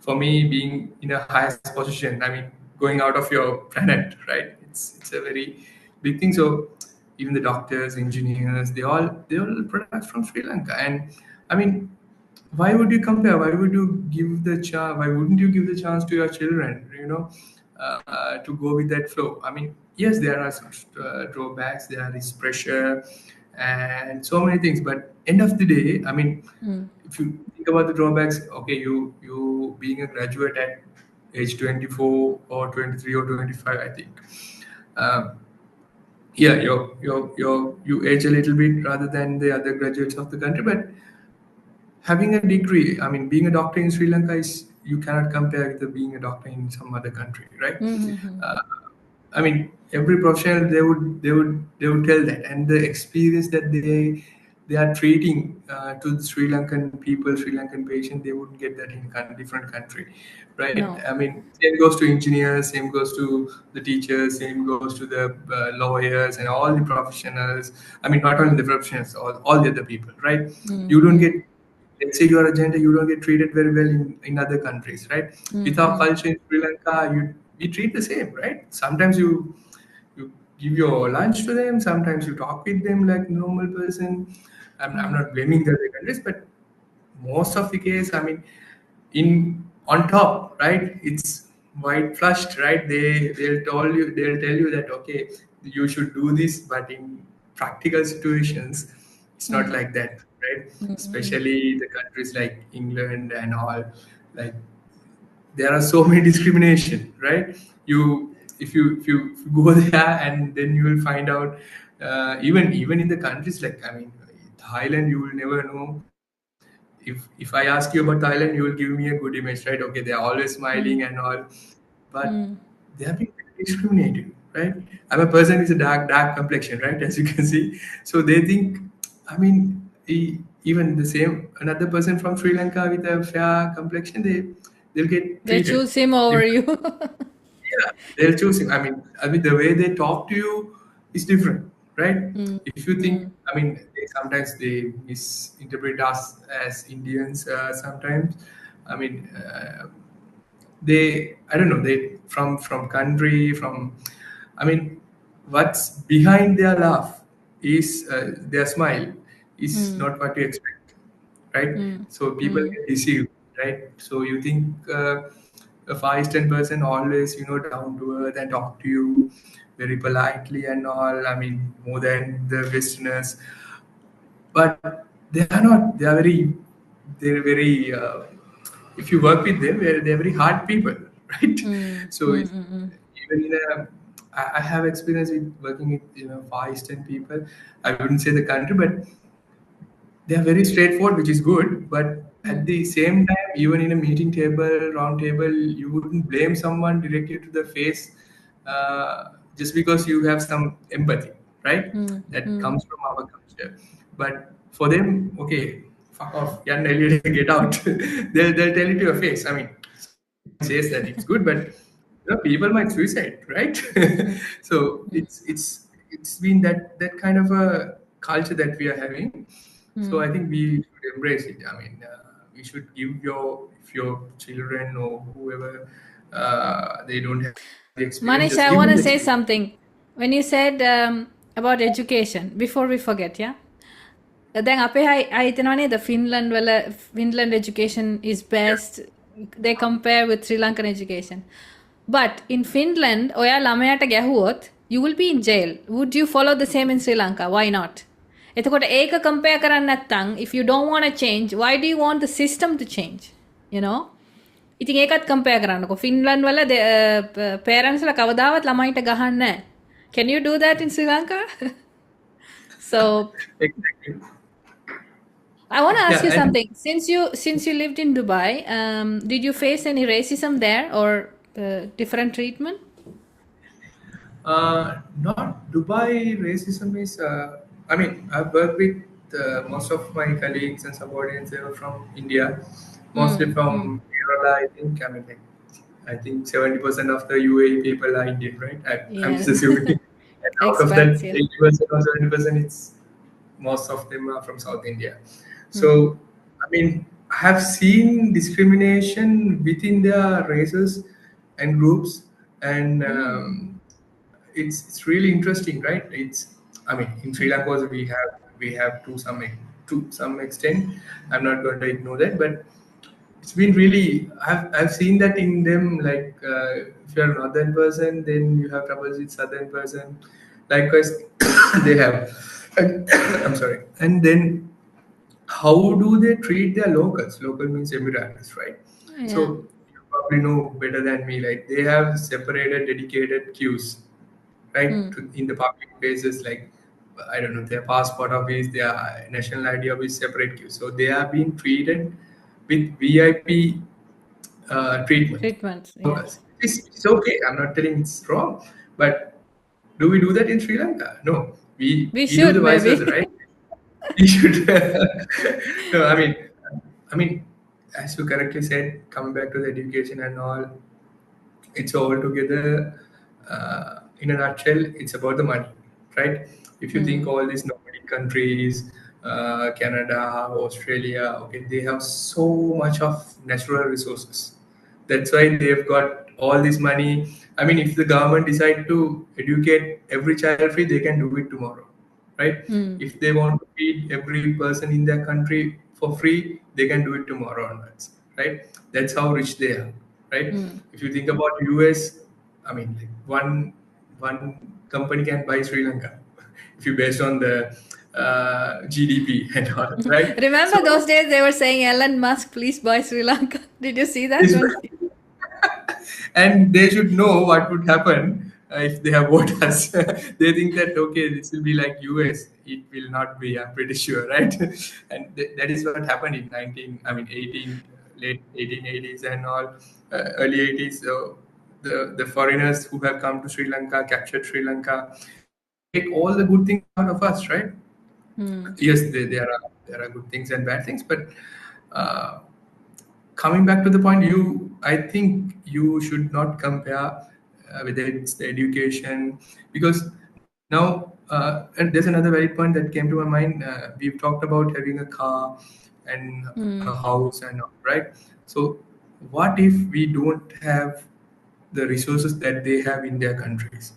for me, being in a highest position, I mean, going out of your planet, right? It's a very big thing. So even the doctors, engineers, they all products from Sri Lanka, and I mean, why would you compare? Why would you give the chance? Why wouldn't you give the chance to your children? To go with that flow. I mean, yes, there are some drawbacks. There is pressure and so many things. But end of the day, I mean, if you think about the drawbacks, okay, you being a graduate at age 24 or 23 or 25, I think. Um, yeah, you age a little bit rather than the other graduates of the country, but having a degree, I mean, being a doctor in Sri Lanka is you cannot compare with the being a doctor in some other country, right? Uh, I mean, every professional they would tell that, and the experience that they are treating to the Sri Lankan people, Sri Lankan patients, they wouldn't get that in a different country, right? No. I mean, same goes to engineers, same goes to the teachers, same goes to the lawyers and all the professionals. I mean, not only the professionals, all the other people, right? You don't get, let's say you are a gender, you don't get treated very well in other countries, right? With our culture in Sri Lanka, we treat the same, right? Sometimes you give your lunch to them, sometimes you talk with them like normal person. I'm not blaming the other countries, but most of the case, I mean, in on top, right? It's white flushed, right? They'll tell you that okay, you should do this, but in practical situations, it's not like that, right? Especially the countries like England and all, like there are so many discrimination, right? You if you go there and then you will find out even in the countries like I mean Thailand, you will never know. If I ask you about Thailand, you will give me a good image, right? Okay, they are always smiling and all, but they have been discriminated, right? I'm a person with a dark complexion, right? As you can see. So they think, I mean, even the same another person from Sri Lanka with a fair complexion, they'll get They treated. choose him over you. Yeah, they'll choose him. I mean, the way they talk to you is different, right? Mm, If you think, mm, I mean, sometimes they misinterpret us as Indians. Sometimes, I mean, I don't know, they from country from, I mean, what's behind their laugh is their smile is mm, not what you expect, right? mm, So people mm, get deceived, right? So you think a Far Eastern person always, down to earth and talk to you very politely and all. I mean, more than the Westerners, but they are not. They're very. If you work with them, they're very hard people, right? mm, So mm, it's, mm, mm, even in a, I have experience with working with Far Eastern people. I wouldn't say the country, but they are very straightforward, which is good. But at mm, the same time, even in a meeting table, round table, you wouldn't blame someone directly to the face just because you have some empathy, right? mm, That mm, comes from our culture. But for them, okay, fuck off, young Elliot, get out. They'll tell it to your face. I mean, somebody says that it's good, but people might suicide, right? mm, So it's been that kind of a culture that we are having. So mm. I think we should embrace it. I mean, we should give if your children or whoever they don't have the experience, just give Manish, them I the want to chance. say something. When you said about education, before we forget, yeah? දැන් අපේ හිතනවනේ the Finland education is best. They compare with Sri Lankan education. But in Finland, ඔයා ළමයාට ගැහුවොත් you will be in jail. Would you follow the same in Sri Lanka? Why not? එතකොට ඒක compare කරන්න නැත්නම් if you don't want to change, why do you want the system to change? You know? ඉතින් ඒකත් compare කරන්නකො. Finland වල parents ලා කවදාවත් ළමයිට ගහන්නේ නැහැ. Can you do that in Sri Lanka? So Exactly. I want to ask Yeah, you and something. Since you lived in Dubai, did you face any racism there or different treatment? not Dubai racism is. I mean, I've worked with most of my colleagues and subordinates. They were from India, mostly Mm, mm. from Kerala. I think. I mean, like, I think 70% of the UAE people are Indian, right? I'm just Yes. assuming. And out of that Expats, yeah. 80% or 70%, it's most of them are from South India. Mm, So, I mean, I have seen discrimination within their races and groups, and mm, it's really interesting, right? It's, I mean, in Sri mm, Lanka also we have to some extent. I'm not going to ignore that, but it's been really, I've seen that in them. Like if you're a northern person, then you have troubles with southern person. Likewise, they have. I'm sorry. And then how do they treat their locals? Local means Emiratis, right? yeah. So you probably know better than me. Like they have separated, dedicated queues, right, Mm, in the public places. Like I don't know, their passport office, their national ID office, separate queues. So they are being treated with VIP treatment treatments, for yes. locals. It's okay. I'm not telling it's wrong, but do we do that in Sri Lanka? No, We we do the should vice versa, maybe. right? We should. No, I mean, as you correctly said, coming back to the education and all, it's all together. In a nutshell, it's about the money, right? If you think Mm, all these nomadic countries, Canada, Australia, okay, they have so much of natural resources. That's why they've got all this money. I mean, if the government decide to educate every child free, they can do it tomorrow, right? mm, If they want to feed every person in their country for free, they can do it tomorrow onwards, right? That's how rich they are, right? mm. If you think about US, I mean, like one company can buy Sri Lanka if you based on the GDP and all, right? Remember those So days they were saying, Elon Musk, please buy Sri Lanka. Did you see that this, one? and they should know what would happen if they have voted us. They think that okay, this will be like US. It will not be. I'm pretty sure, right? And that is what happened in 19. I mean, 18 late 1880s and all, early 80s. So the foreigners who have come to Sri Lanka, captured Sri Lanka, they take all the good things out of us, right? Yes, there are good things and bad things, but uh, coming back to the point, I think you should not compare whether it's the education, because now and there's another valid point that came to my mind. We've talked about having a car and a house and all, right? So what if we don't have the resources that they have in their countries,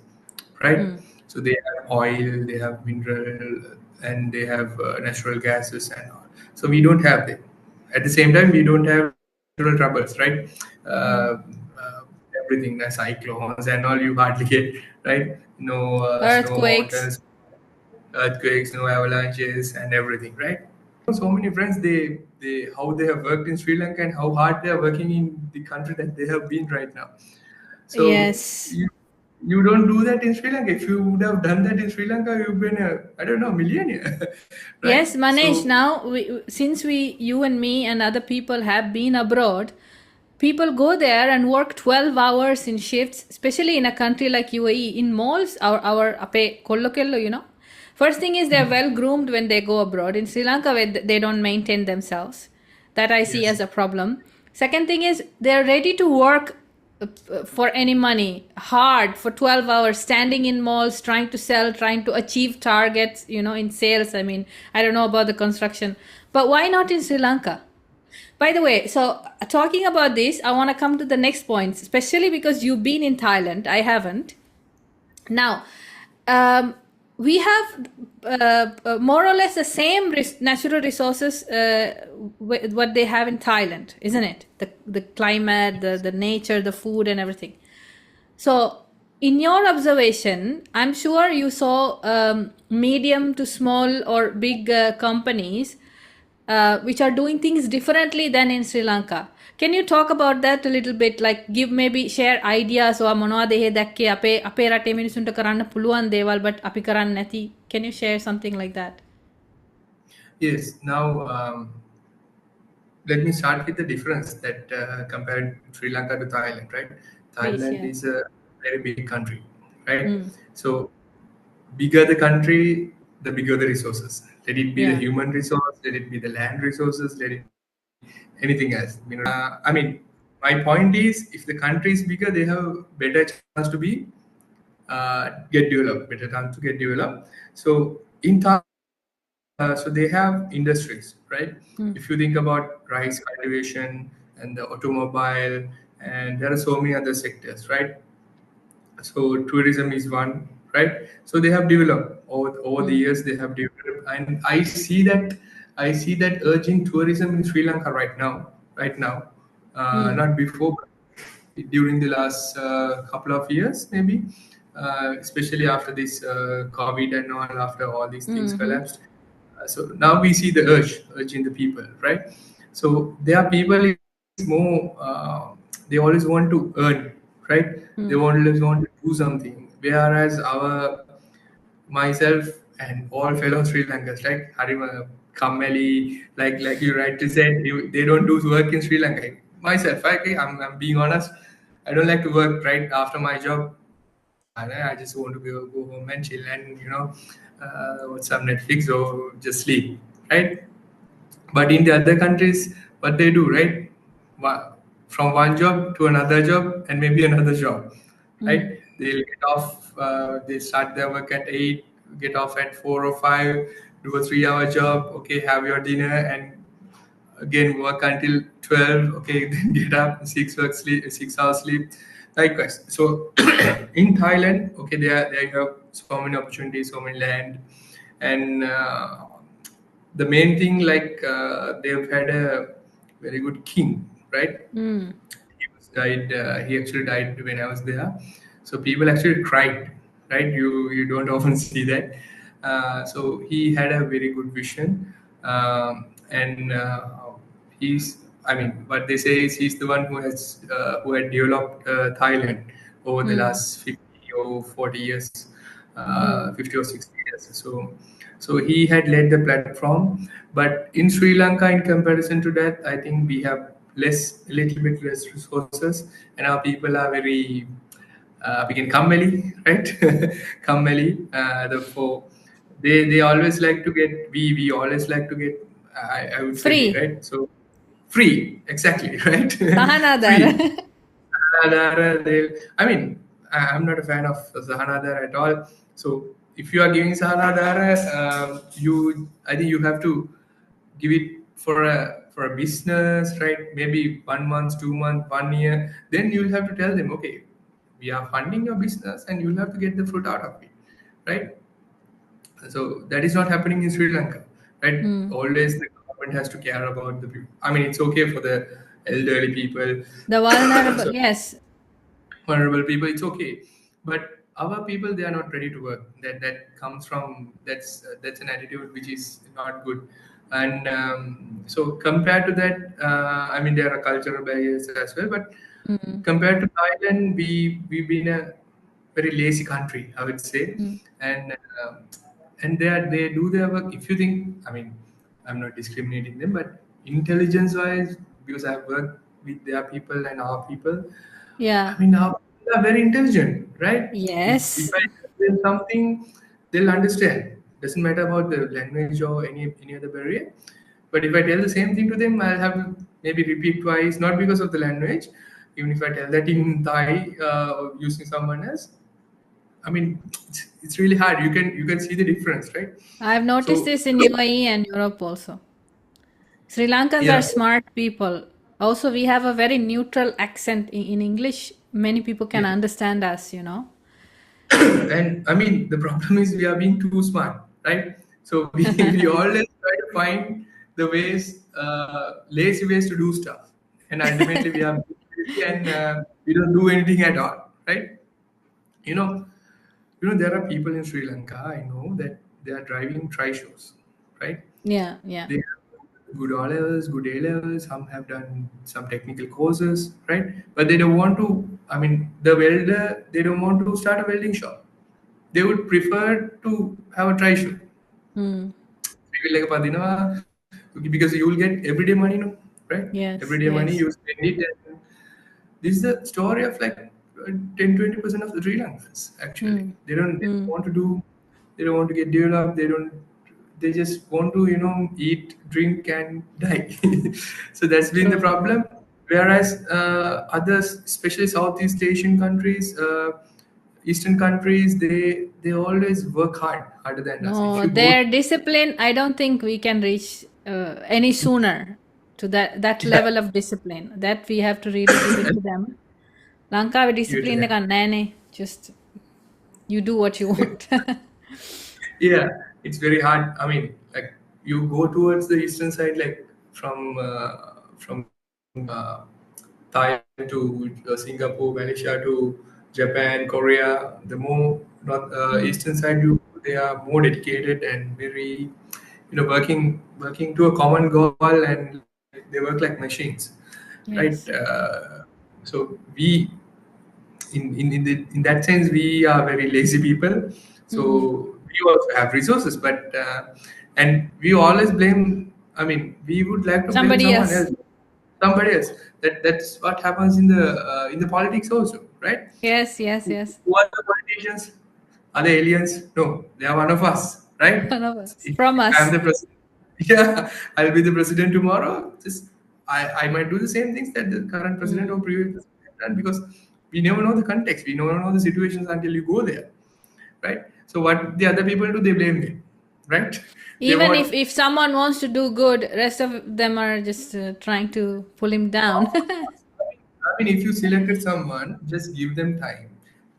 right? So they have oil, they have mineral, and they have natural gases and all. So we don't have them. At the same time, we don't have natural troubles, right? Uh, uh, Everything, the cyclones and all, you hardly get, right? No snow Earthquakes. mountains, earthquakes, no avalanches, and everything, right? So many friends, they how they have worked in Sri Lanka and how hard they are working in the country that they have been right now. So Yes. you don't do that in Sri Lanka. If you would have done that in Sri Lanka, you've been a, I don't know, millionaire, right? Yes, Manesh, So now since you and me and other people have been abroad, people go there and work 12 hours in shifts, especially in a country like UAE, in malls, our ape kollokello, First thing is they're well groomed when they go abroad. In Sri Lanka, where they don't maintain themselves. That I see yes, as a problem. Second thing is they're ready to work for any money, hard for 12 hours, standing in malls, trying to sell, trying to achieve targets, in sales. I mean, I don't know about the construction, but why not in Sri Lanka? By the way, so talking about this, I want to come to the next point, especially because you've been in Thailand. I haven't. Now, um, we have more or less the same natural resources what they have in Thailand, isn't it? The climate, the nature, the food, and everything. So, in your observation, I'm sure you saw medium to small or big companies which are doing things differently than in Sri Lanka. Can you talk about that a little bit? Like give maybe share ideas or මොනවද එහෙ දැක්කේ අපේ රටේ මිනිසුන්ට කරන්න පුළුවන් දේවල් but අපි කරන්නේ නැති. Can you share something like that? yes. Now, let me start with the difference that compared Sri Lanka to Thailand, right? Please, Thailand yeah. is a very big country, right? So bigger the country, the bigger the resources. Let it be the Yeah. human resource, let it be the land resources, let it be anything else. I mean, my point is, if the country is bigger, they have better chance to be get developed, better chance to get developed. So in Thailand, so they have industries, right? If you think about rice cultivation and the automobile, and there are so many other sectors, right? So tourism is one, right? So they have developed over the years. They have developed, and I see that urge in tourism in Sri Lanka right now, not before, but during the last couple of years, maybe, especially after this COVID and all, after all these things collapsed. So now we see the urge in the people, right? So there are people more, they always want to earn, right? They always want to do something. Whereas myself and all fellow Sri Lankans, right? Harima, Kamali, like you rightly said, they don't do work in Sri Lanka. Myself, I'm being honest. I don't like to work right after my job. I just want to go home and chill and watch some Netflix or just sleep, right? But in the other countries, what they do, right? From one job to another job and maybe another job, right? They'll get off. They start their work at 8, get off at 4 or 5, do a 3 hour job. Okay, have your dinner and again work until 12. Okay, then get up, 6 work sleep, 6 hours sleep. Likewise. So in Thailand, okay, they have so many opportunities, so many land, and the main thing, like they've had a very good king, right? He actually died when I was there. So people actually cried, right? You don't often see that. So he had a very good vision, and he's. I mean, what they say is he's the one who had developed Thailand over the last 50 or 40 years, 50 or 60 years. So he had led the platform, but in Sri Lanka, in comparison to that, I think we have little bit less resources, and our people are very begin Kammeli, right? Kammeli. Therefore, they always like to get. We always like to get. I would say we, Free. right. So free, exactly, right. Sahanadar. Free. I mean, I'm not a fan of Sahanadar at all. So if you are giving Sahanadar, I think you have to give it for a business, right? Maybe 1 month, 2 months, 1 year. Then you'll have to tell them, okay, we are funding your business, and you'll have to get the fruit out of it, right? So that is not happening in Sri Lanka, right? Hmm. Always the government has to care about the people. I mean, it's okay for the elderly people, The vulnerable, so yes. vulnerable people, it's okay, but our people, they are not ready to work. That comes from that's an attitude which is not good. And so compared to that, I mean, there are cultural barriers as well, but Hmm. compared to Thailand, we've been a very lazy country, I would say. Hmm. And they do their work. If you think, I mean, I'm not discriminating them, but intelligence wise, because I've worked with their people and our people, Yeah. I mean, our people are very intelligent, right? If Yes. I tell them something, they'll understand. Doesn't matter about the language or any other barrier. But if I tell the same thing to them, I'll have to maybe repeat twice, not because of the language. Even if I tell that in Thai or using someone else, I mean, it's really hard. You can see the difference, right? I've noticed So this in UAE and Europe also. Sri Lankans are yeah, smart people. Also, we have a very neutral accent in English. Many people can yeah. understand us. And I mean, the problem is we are being too smart, right? So we always try to find the ways, lazy ways to do stuff, and ultimately we are lazy, and we don't do anything at all, right? You know, there are people in Sri Lanka. I know that they are driving trishows, right? Yeah, yeah. They have good O levels, good A levels. Some have done some technical courses, right? But they don't want to. I mean, the welder, they don't want to start a welding shop. They would prefer to have a try show. Hmm. Like because you will get everyday money, no, right? Everyday Yes, money, you yes. spend it. And this is the story of like 10-20% of the Sri Lankans. Actually, Hmm. they don't Hmm. want to do, they don't want to get developed. They just want to eat, drink, and die. So that's been the True. problem. Whereas others, especially Southeast Asian countries, Eastern countries, they always work harder than us. If No, you go, their discipline, I don't think we can reach any sooner to that yeah, level of discipline. That we have to really give it to them. Lanka give it to discipline them. just you do what you want. Yeah, it's very hard. I mean, like you go towards the eastern side, like from Thailand to Singapore, Malaysia to Japan, Korea. The more north Mm. eastern side, they are more dedicated and very, working to a common goal, and like they work like machines, right? Yes. So we in that sense, we are very lazy people. Mm. So we also have resources, but and we always blame, I mean, we would like to blame Somebody someone else. else, somebody else. That's what happens in the politics also, right? Yes, yes, yes. Who are the politicians? Are they aliens? No, they are one of us, right? One of us. If From I'm us. the president, yeah, I'll be the president tomorrow. Just I might do the same things that the current president or Mm. previous president have done, because we never know the context, we never know the situations until you go there, right? So what the other people do, they blame them, right? They Even if want, if someone wants to do good, rest of them are just trying to pull him down. I mean, if you selected someone, just give them time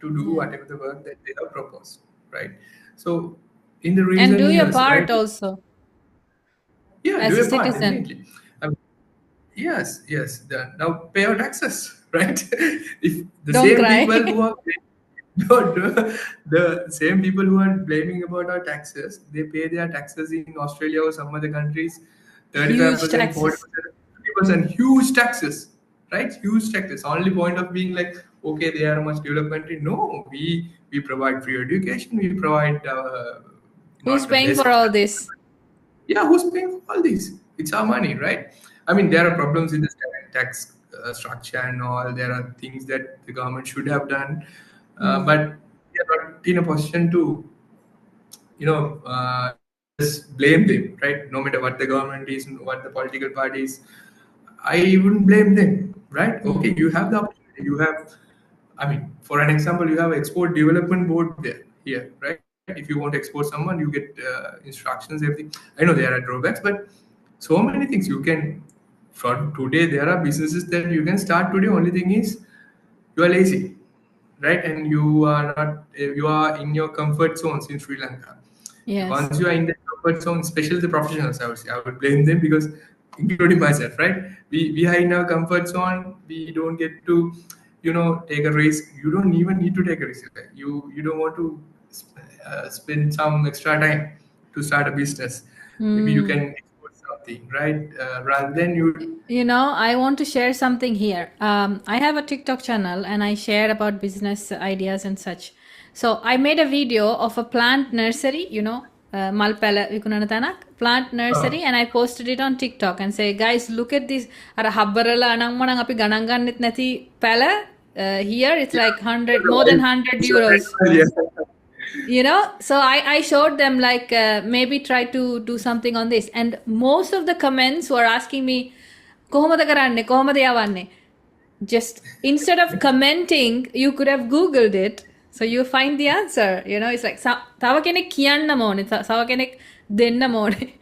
to do Yeah. whatever the work that they have proposed, right? So, in the And do recent your years, right? part also Yeah, do as a your part, citizen. definitely. I mean, yes, yes. Now pay your taxes, right? If the Don't same cry. people who are no, the same people who are blaming about our taxes, they pay their taxes in Australia or some other countries, Huge 35%, taxes. 40%, 50%, huge taxes, right? Huge taxes. Only point of being like, okay, they are a much developed country. No, we provide free education, we provide Who's not the paying for best. all this? Yeah, who's paying for all this? It's our money, right? I mean, there Mm. are problems in the tax structure and all. There are things that the government should have done, but we are not in a position to, just blame them, right? No matter what the government is, what the political parties, I wouldn't blame them, right? Okay, you have the opportunity. You have, I mean, for an example, you have export development board there here, right? If you want to export someone, you get instructions, everything. I know there are drawbacks, but so many things you can. From today, there are businesses that you can start today. Only thing is you are lazy, right? And you are not. You are in your comfort zones in Sri Lanka. Yes. Once you are in the comfort zone, especially the professionals, I would say, I would blame them because, including myself, right? We are in our comfort zone. We don't get to, take a risk. You don't even need to take a risk. Right? You don't want to spend some extra time to start a business. Maybe you can export something, right? Rather than you. I want to share something here. I have a TikTok channel and I share about business ideas and such. So I made a video of a plant nursery, Malpala Vikunanatanak, plant nursery, and I posted it on TikTok and say, guys, look at this. Ara habbarala anangmanang api ganangan nati pala. Here it's like 100, more than 100 euros. So I showed them like maybe try to do something on this, and most of the comments were asking me කොහොමද කරන්නේ කොහොමද යවන්නේ, just instead of commenting you could have googled it, so you find the answer. It's like තව කෙනෙක් කියන්නම ඕනේ, තව කෙනෙක් දෙන්නම ඕනේ.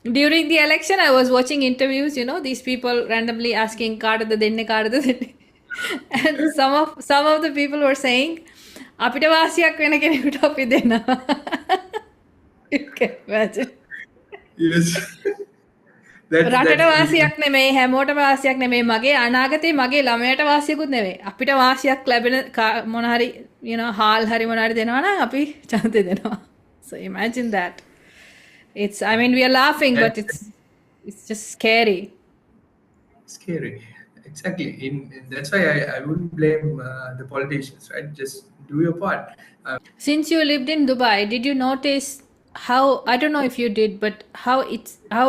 During the election I was watching interviews, these people randomly asking කාටද දෙන්නේ and some of the people were saying අපිට වාසියක් වෙන කෙනෙකුට අපි දෙනවා. You can imagine. Yes. රටට වාසියක් නෙමෙයි, හැමෝට වාසියක් නෙමෙයි, මගේ අනාගතේ මගේ ළමයට වාසියකුත් නෙමෙයි. අපිට වාසියක් ලැබෙන මොන හරි හාල් හරි මොන හරි දෙනවා නම් අපි ඡන්දේ දෙනවා. So imagine that. We are laughing, but it's just scary. Scary. Exactly. That's why I wouldn't blame the politicians, right? Just do your part. Since you lived in Dubai, did you notice how, I don't know if you did, but how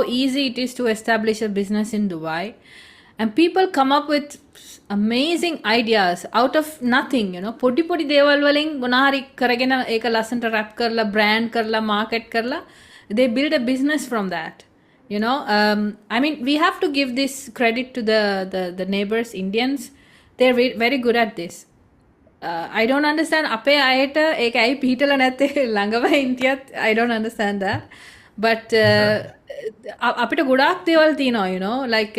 easy it is to establish a business in Dubai, and people come up with amazing ideas out of nothing. පොඩි පොඩි දේවල් වලින් මොනාරි කරගෙන ඒක ලස්සනට rap කරලා brand කරලා market කරලා they build a business from that. We have to give this credit to the neighbors, Indians. They're very good at this. I don't understand අපේ අයට ඒක ඇයි පිටල නැත්තේ ළඟම ඉන්දියත්. I don't understand that, but අපිට ගොඩාක් දේවල් තියෙනවා, like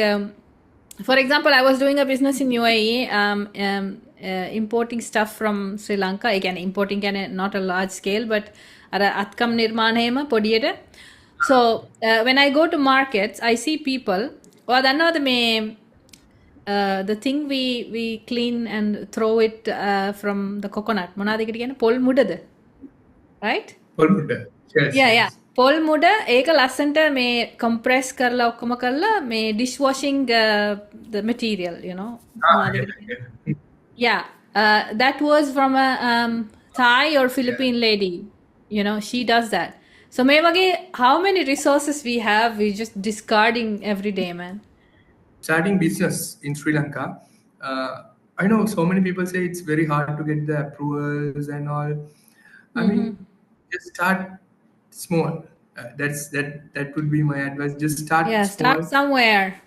for example I was doing a business in UAE, importing stuff from Sri Lanka. Again, importing not a large scale, but අර අත්කම් නිර්මාණයම පොඩියට. So when I go to markets I see people, ඔයා දන්නවද මේ the thing we clean and throw it from the coconut, මොනවාද ඒකට කියන්නේ, පොල් මුඩද, right? පොල් මුඩ. Yeah. පොල් මුඩ ඒක ලස්සනට මේ compress කරලා ඔක්කොම කරලා මේ dish washing the material, Yeah, that was from a Thai or Philippine lady. She does that. So may wage how many resources we have, we just discarding every day, man. Starting business in Sri Lanka, I know so many people say it's very hard to get the approvals and all. Just start small. That would be my advice. Just start small. Start somewhere.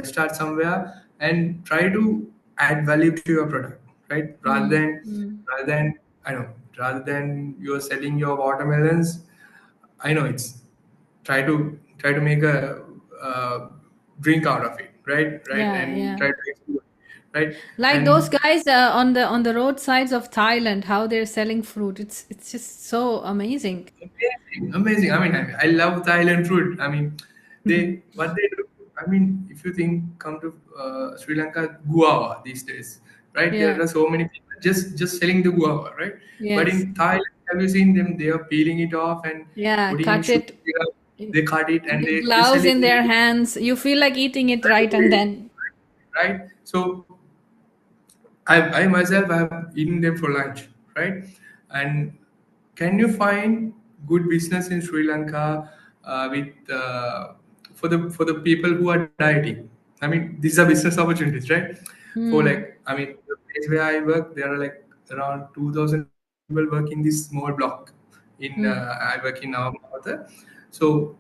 Start somewhere and try to add value to your product, right? Rather than you're selling your watermelons, I know it's try to make a drink out of it, right? Try to explore, right? Like those guys on the roadsides of Thailand, how they're selling fruit. It's just so amazing. Amazing. I love Thailand fruit. What they do. If you come to Sri Lanka, guava these days, right? Yeah. There are so many people just selling the guava, right? Yes. But in Thailand, have you seen them? They are peeling it off and cut it. They cut it and they gloves in their hands. You feel like eating it right and then. Right. So I myself have eaten them for lunch, right? And can you find good business in Sri Lanka for the people who are dieting, I mean, these are business opportunities, right? For like, I mean, the place where I work, there are like around 2,000 people work in this small block. I work in our mother, so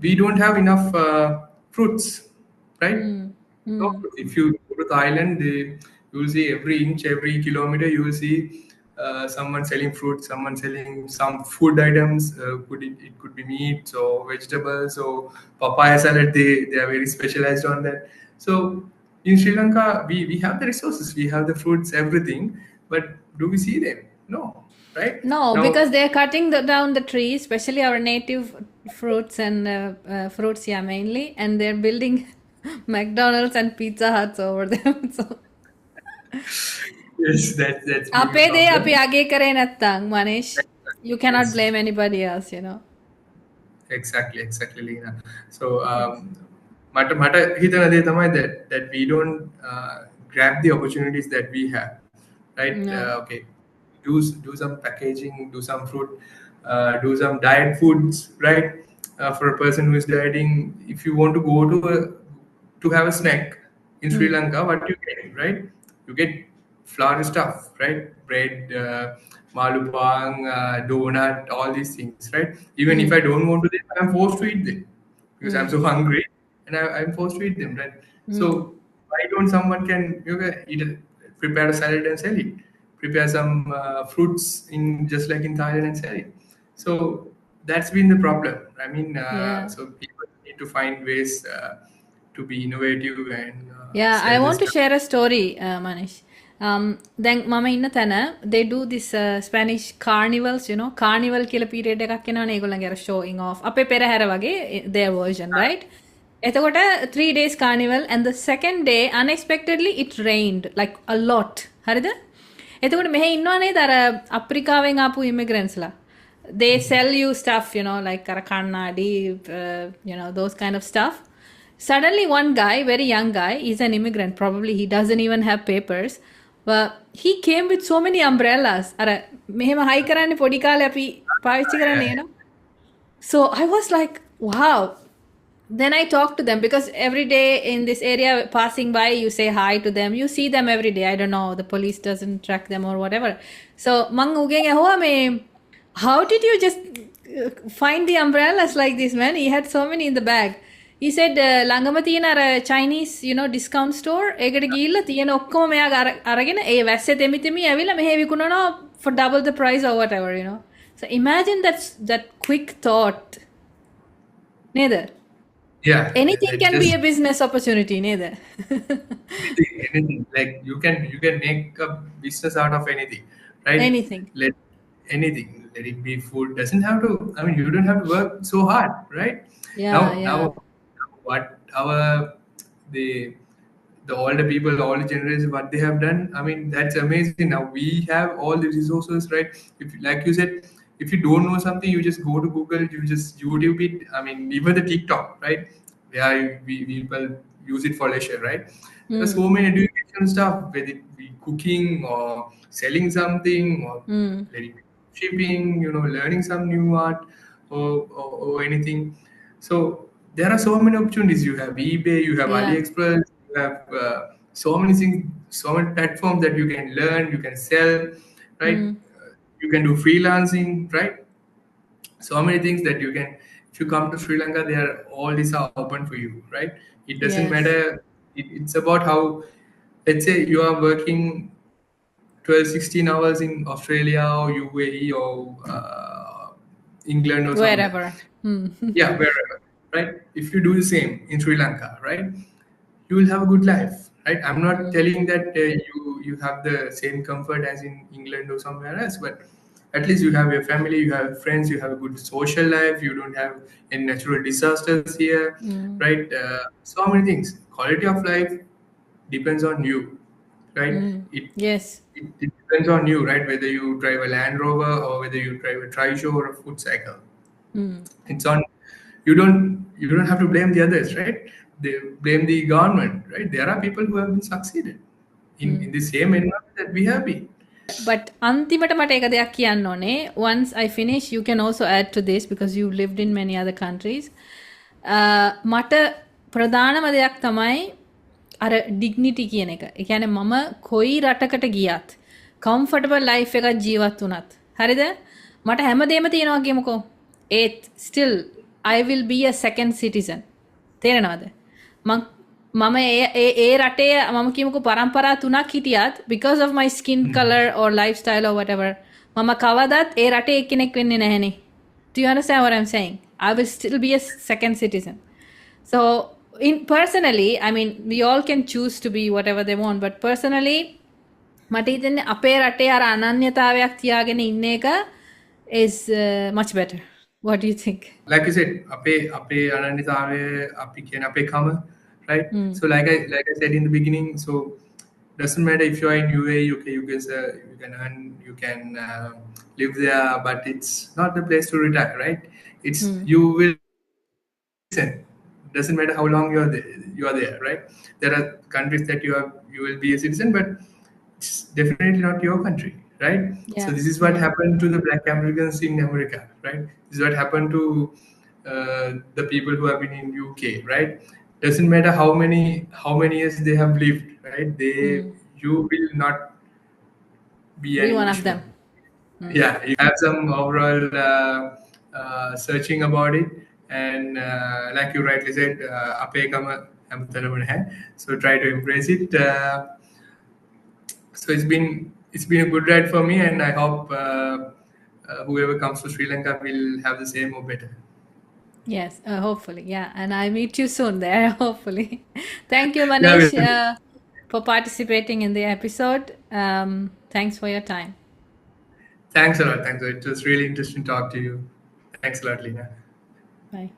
we don't have enough fruits, right? No, if you go to Thailand, you will see every inch, every kilometer, you will see someone selling fruit, someone selling some food items. It could be meat or vegetables or papaya salad. They are very specialized on that. So in Sri Lanka, we have the resources, we have the fruits, everything, but do we see them? No, right? No, Now, because they're cutting down the trees, especially our native fruits and fruits, yeah, mainly, and they're building McDonald's and Pizza Huts over them. So, yes, that's being a අපේ දේ අපි problem. අගේ කරේ නැත්තං, Manish. You cannot Yes. blame anybody else, you know. Exactly, Lena. So මට හිතන දේ තමයි that we don't grab the opportunities that we have, right? No. Okay, do some packaging, do some fruit, do some diet foods, right? For a person who is dieting, if you want to go to have a snack in Sri Lanka, what you get, right? You get flour stuff, right? Bread, malupang, donut, all these things, right? Even if I don't want to eat them, I'm forced to eat them because I'm so hungry and I'm forced to eat them, right? So why don't someone can prepare a salad and sell it? Prepare some fruits in just like in Thailand and sell it. So that's been the problem. I mean, Yeah. so people need to find ways to be innovative and Yeah, I sell the want to stuff. share a story, Manish. Then Mama inna thana, they do this Spanish carnivals, you know, carnival kila period එකක් එනවනේ ඒගොල්ලන්ගේ අර showing off. අපේ පෙරහැර වගේ their version, right? එතකොට 3 days carnival and the second day unexpectedly it rained like a lot. හරිද? එතකොට මෙහෙ ඉන්නවා නේද අර අප්‍රිකාවෙන් ආපු immigrants ලා. They sell you stuff, you know, like අර කන්නාඩි, you know, those kind of stuff. Suddenly, one guy, very young guy, he's an immigrant. Probably he doesn't even have papers. But he came with so many umbrellas. අර මෙහෙම හයි කරන්නේ පොඩි කාලේ අපි පාවිච්චි කරන්නේ, you know. So I was like, wow. Then I talked to them because every day in this area passing by, you say hi to them. You see them every day. I don't know. The police doesn't track them or whatever. So mang ugeng huwa me. How did you just find the umbrellas like this, man? He had so many in the bag. He said ළඟම තියෙන අර Chinese, you know, discount store ඒකට ගිහිල්ලා තියෙන ඔක්කොම මෙයා අරගෙන ඒ වැස්සේ තෙමි තෙමි ඇවිල්ලා මෙහෙ විකුණනවා for double the price or whatever, you know. So imagine that quick thought. Neither. Yeah, Anything like can be just a business opportunity, neither. anything. Like you can make a business out of anything, right? Anything. Let anything. Let it be food. Doesn't have to. I mean, you don't have to work so hard, right? Yeah, Now, what the older people, all the generations, what they have done. I mean, that's amazing. Now we have all the resources, right? If, like you said, if you don't know something, you just go to Google, you just YouTube it. I mean, even the TikTok, right? Yeah, we people use it for leisure, right? There's so many education stuff, whether it be cooking or selling something or let it be shipping, you know, learning some new art or anything. So there are so many opportunities. You have eBay, you have yeah. AliExpress, you have so many things, so many platforms that you can learn, you can sell, right? You can do freelancing, right? So many things that you can. If you come to Sri Lanka, they are all these are open for you, right? It doesn't Yes. matter. It's about how, let's say you are working 12, 16 hours in Australia or UAE or England or somewhere. Wherever. Yeah, wherever, right? If you do the same in Sri Lanka, right, you will have a good life, right? I'm not telling that you have the same comfort as in England or somewhere else, but at least you have your family, you have friends, you have a good social life, you don't have any natural disasters here, right? So many things. Quality of life depends on you, right? Yes. It depends on you, right? Whether you drive a Land Rover or whether you drive a tri-show or a foot cycle. It's on you don't have to blame the others, right? They blame the government, right? There are people who have been succeeded in the same environment that we have been. But අන්තිමට මට එක දෙයක් කියන්න ඕනේ. Once I finish, you can also add to this because you lived in many other countries. මට ප්‍රධානම දෙයක් තමයි අර ඩිග්නිටි කියන එක. ඒ කියන්නේ මම කොයි රටකට ගියත් කම්ෆර්ටබල් ලයිෆ් එකක් ජීවත් වුණත් හරිද? මට හැමදේම තියෙනවා කියමුකෝ. ඒත් still I will be a second citizen. තේරෙනවද? මම ඒ රටේ මම කියමුකෝ පරම්පරා 3ක් හිටියත් because of my skin color or lifestyle or whatever මම කවදත් ඒ රටේ එක්කෙනෙක් වෙන්නේ නැහනේ. Do you understand what I'm saying? I will still be a second citizen. So personally, I mean, we all can choose to be whatever they want, but personally, මට හිතෙන්නේ අපේ රටේ අර අනන්‍යතාවයක් තියාගෙන ඉන්න එක is much better. What do you think? Like you said, අපේ අනන්‍යතාවය අපි කියන අපේ කම, right? So like I said in the beginning, so doesn't matter if you are in UAE, UK, you can earn, you can live there, but it's not the place to retire, right? It's you will listen. Doesn't matter how long you are there, right? There are countries that you will be a citizen, but it's definitely not your country, right? Yeah. So this is what happened to the Black Americans in America, right? This is what happened to the people who have been in UK, right? Doesn't matter how many years they have lived, right? You will not be an one of Englishman. them. Yeah, you have some overall searching about it, and like you rightly said, ape kama hamtanam hai, so try to embrace it. So it's been a good ride for me, and I hope whoever comes to Sri Lanka will have the same or better. Yes, hopefully, yeah, and I meet you soon there, hopefully. Thank you, Manesh, for participating in the episode. Thanks for your time. Thanks a lot. It was really interesting to talk to you. Thanks a lot, Lena. Bye.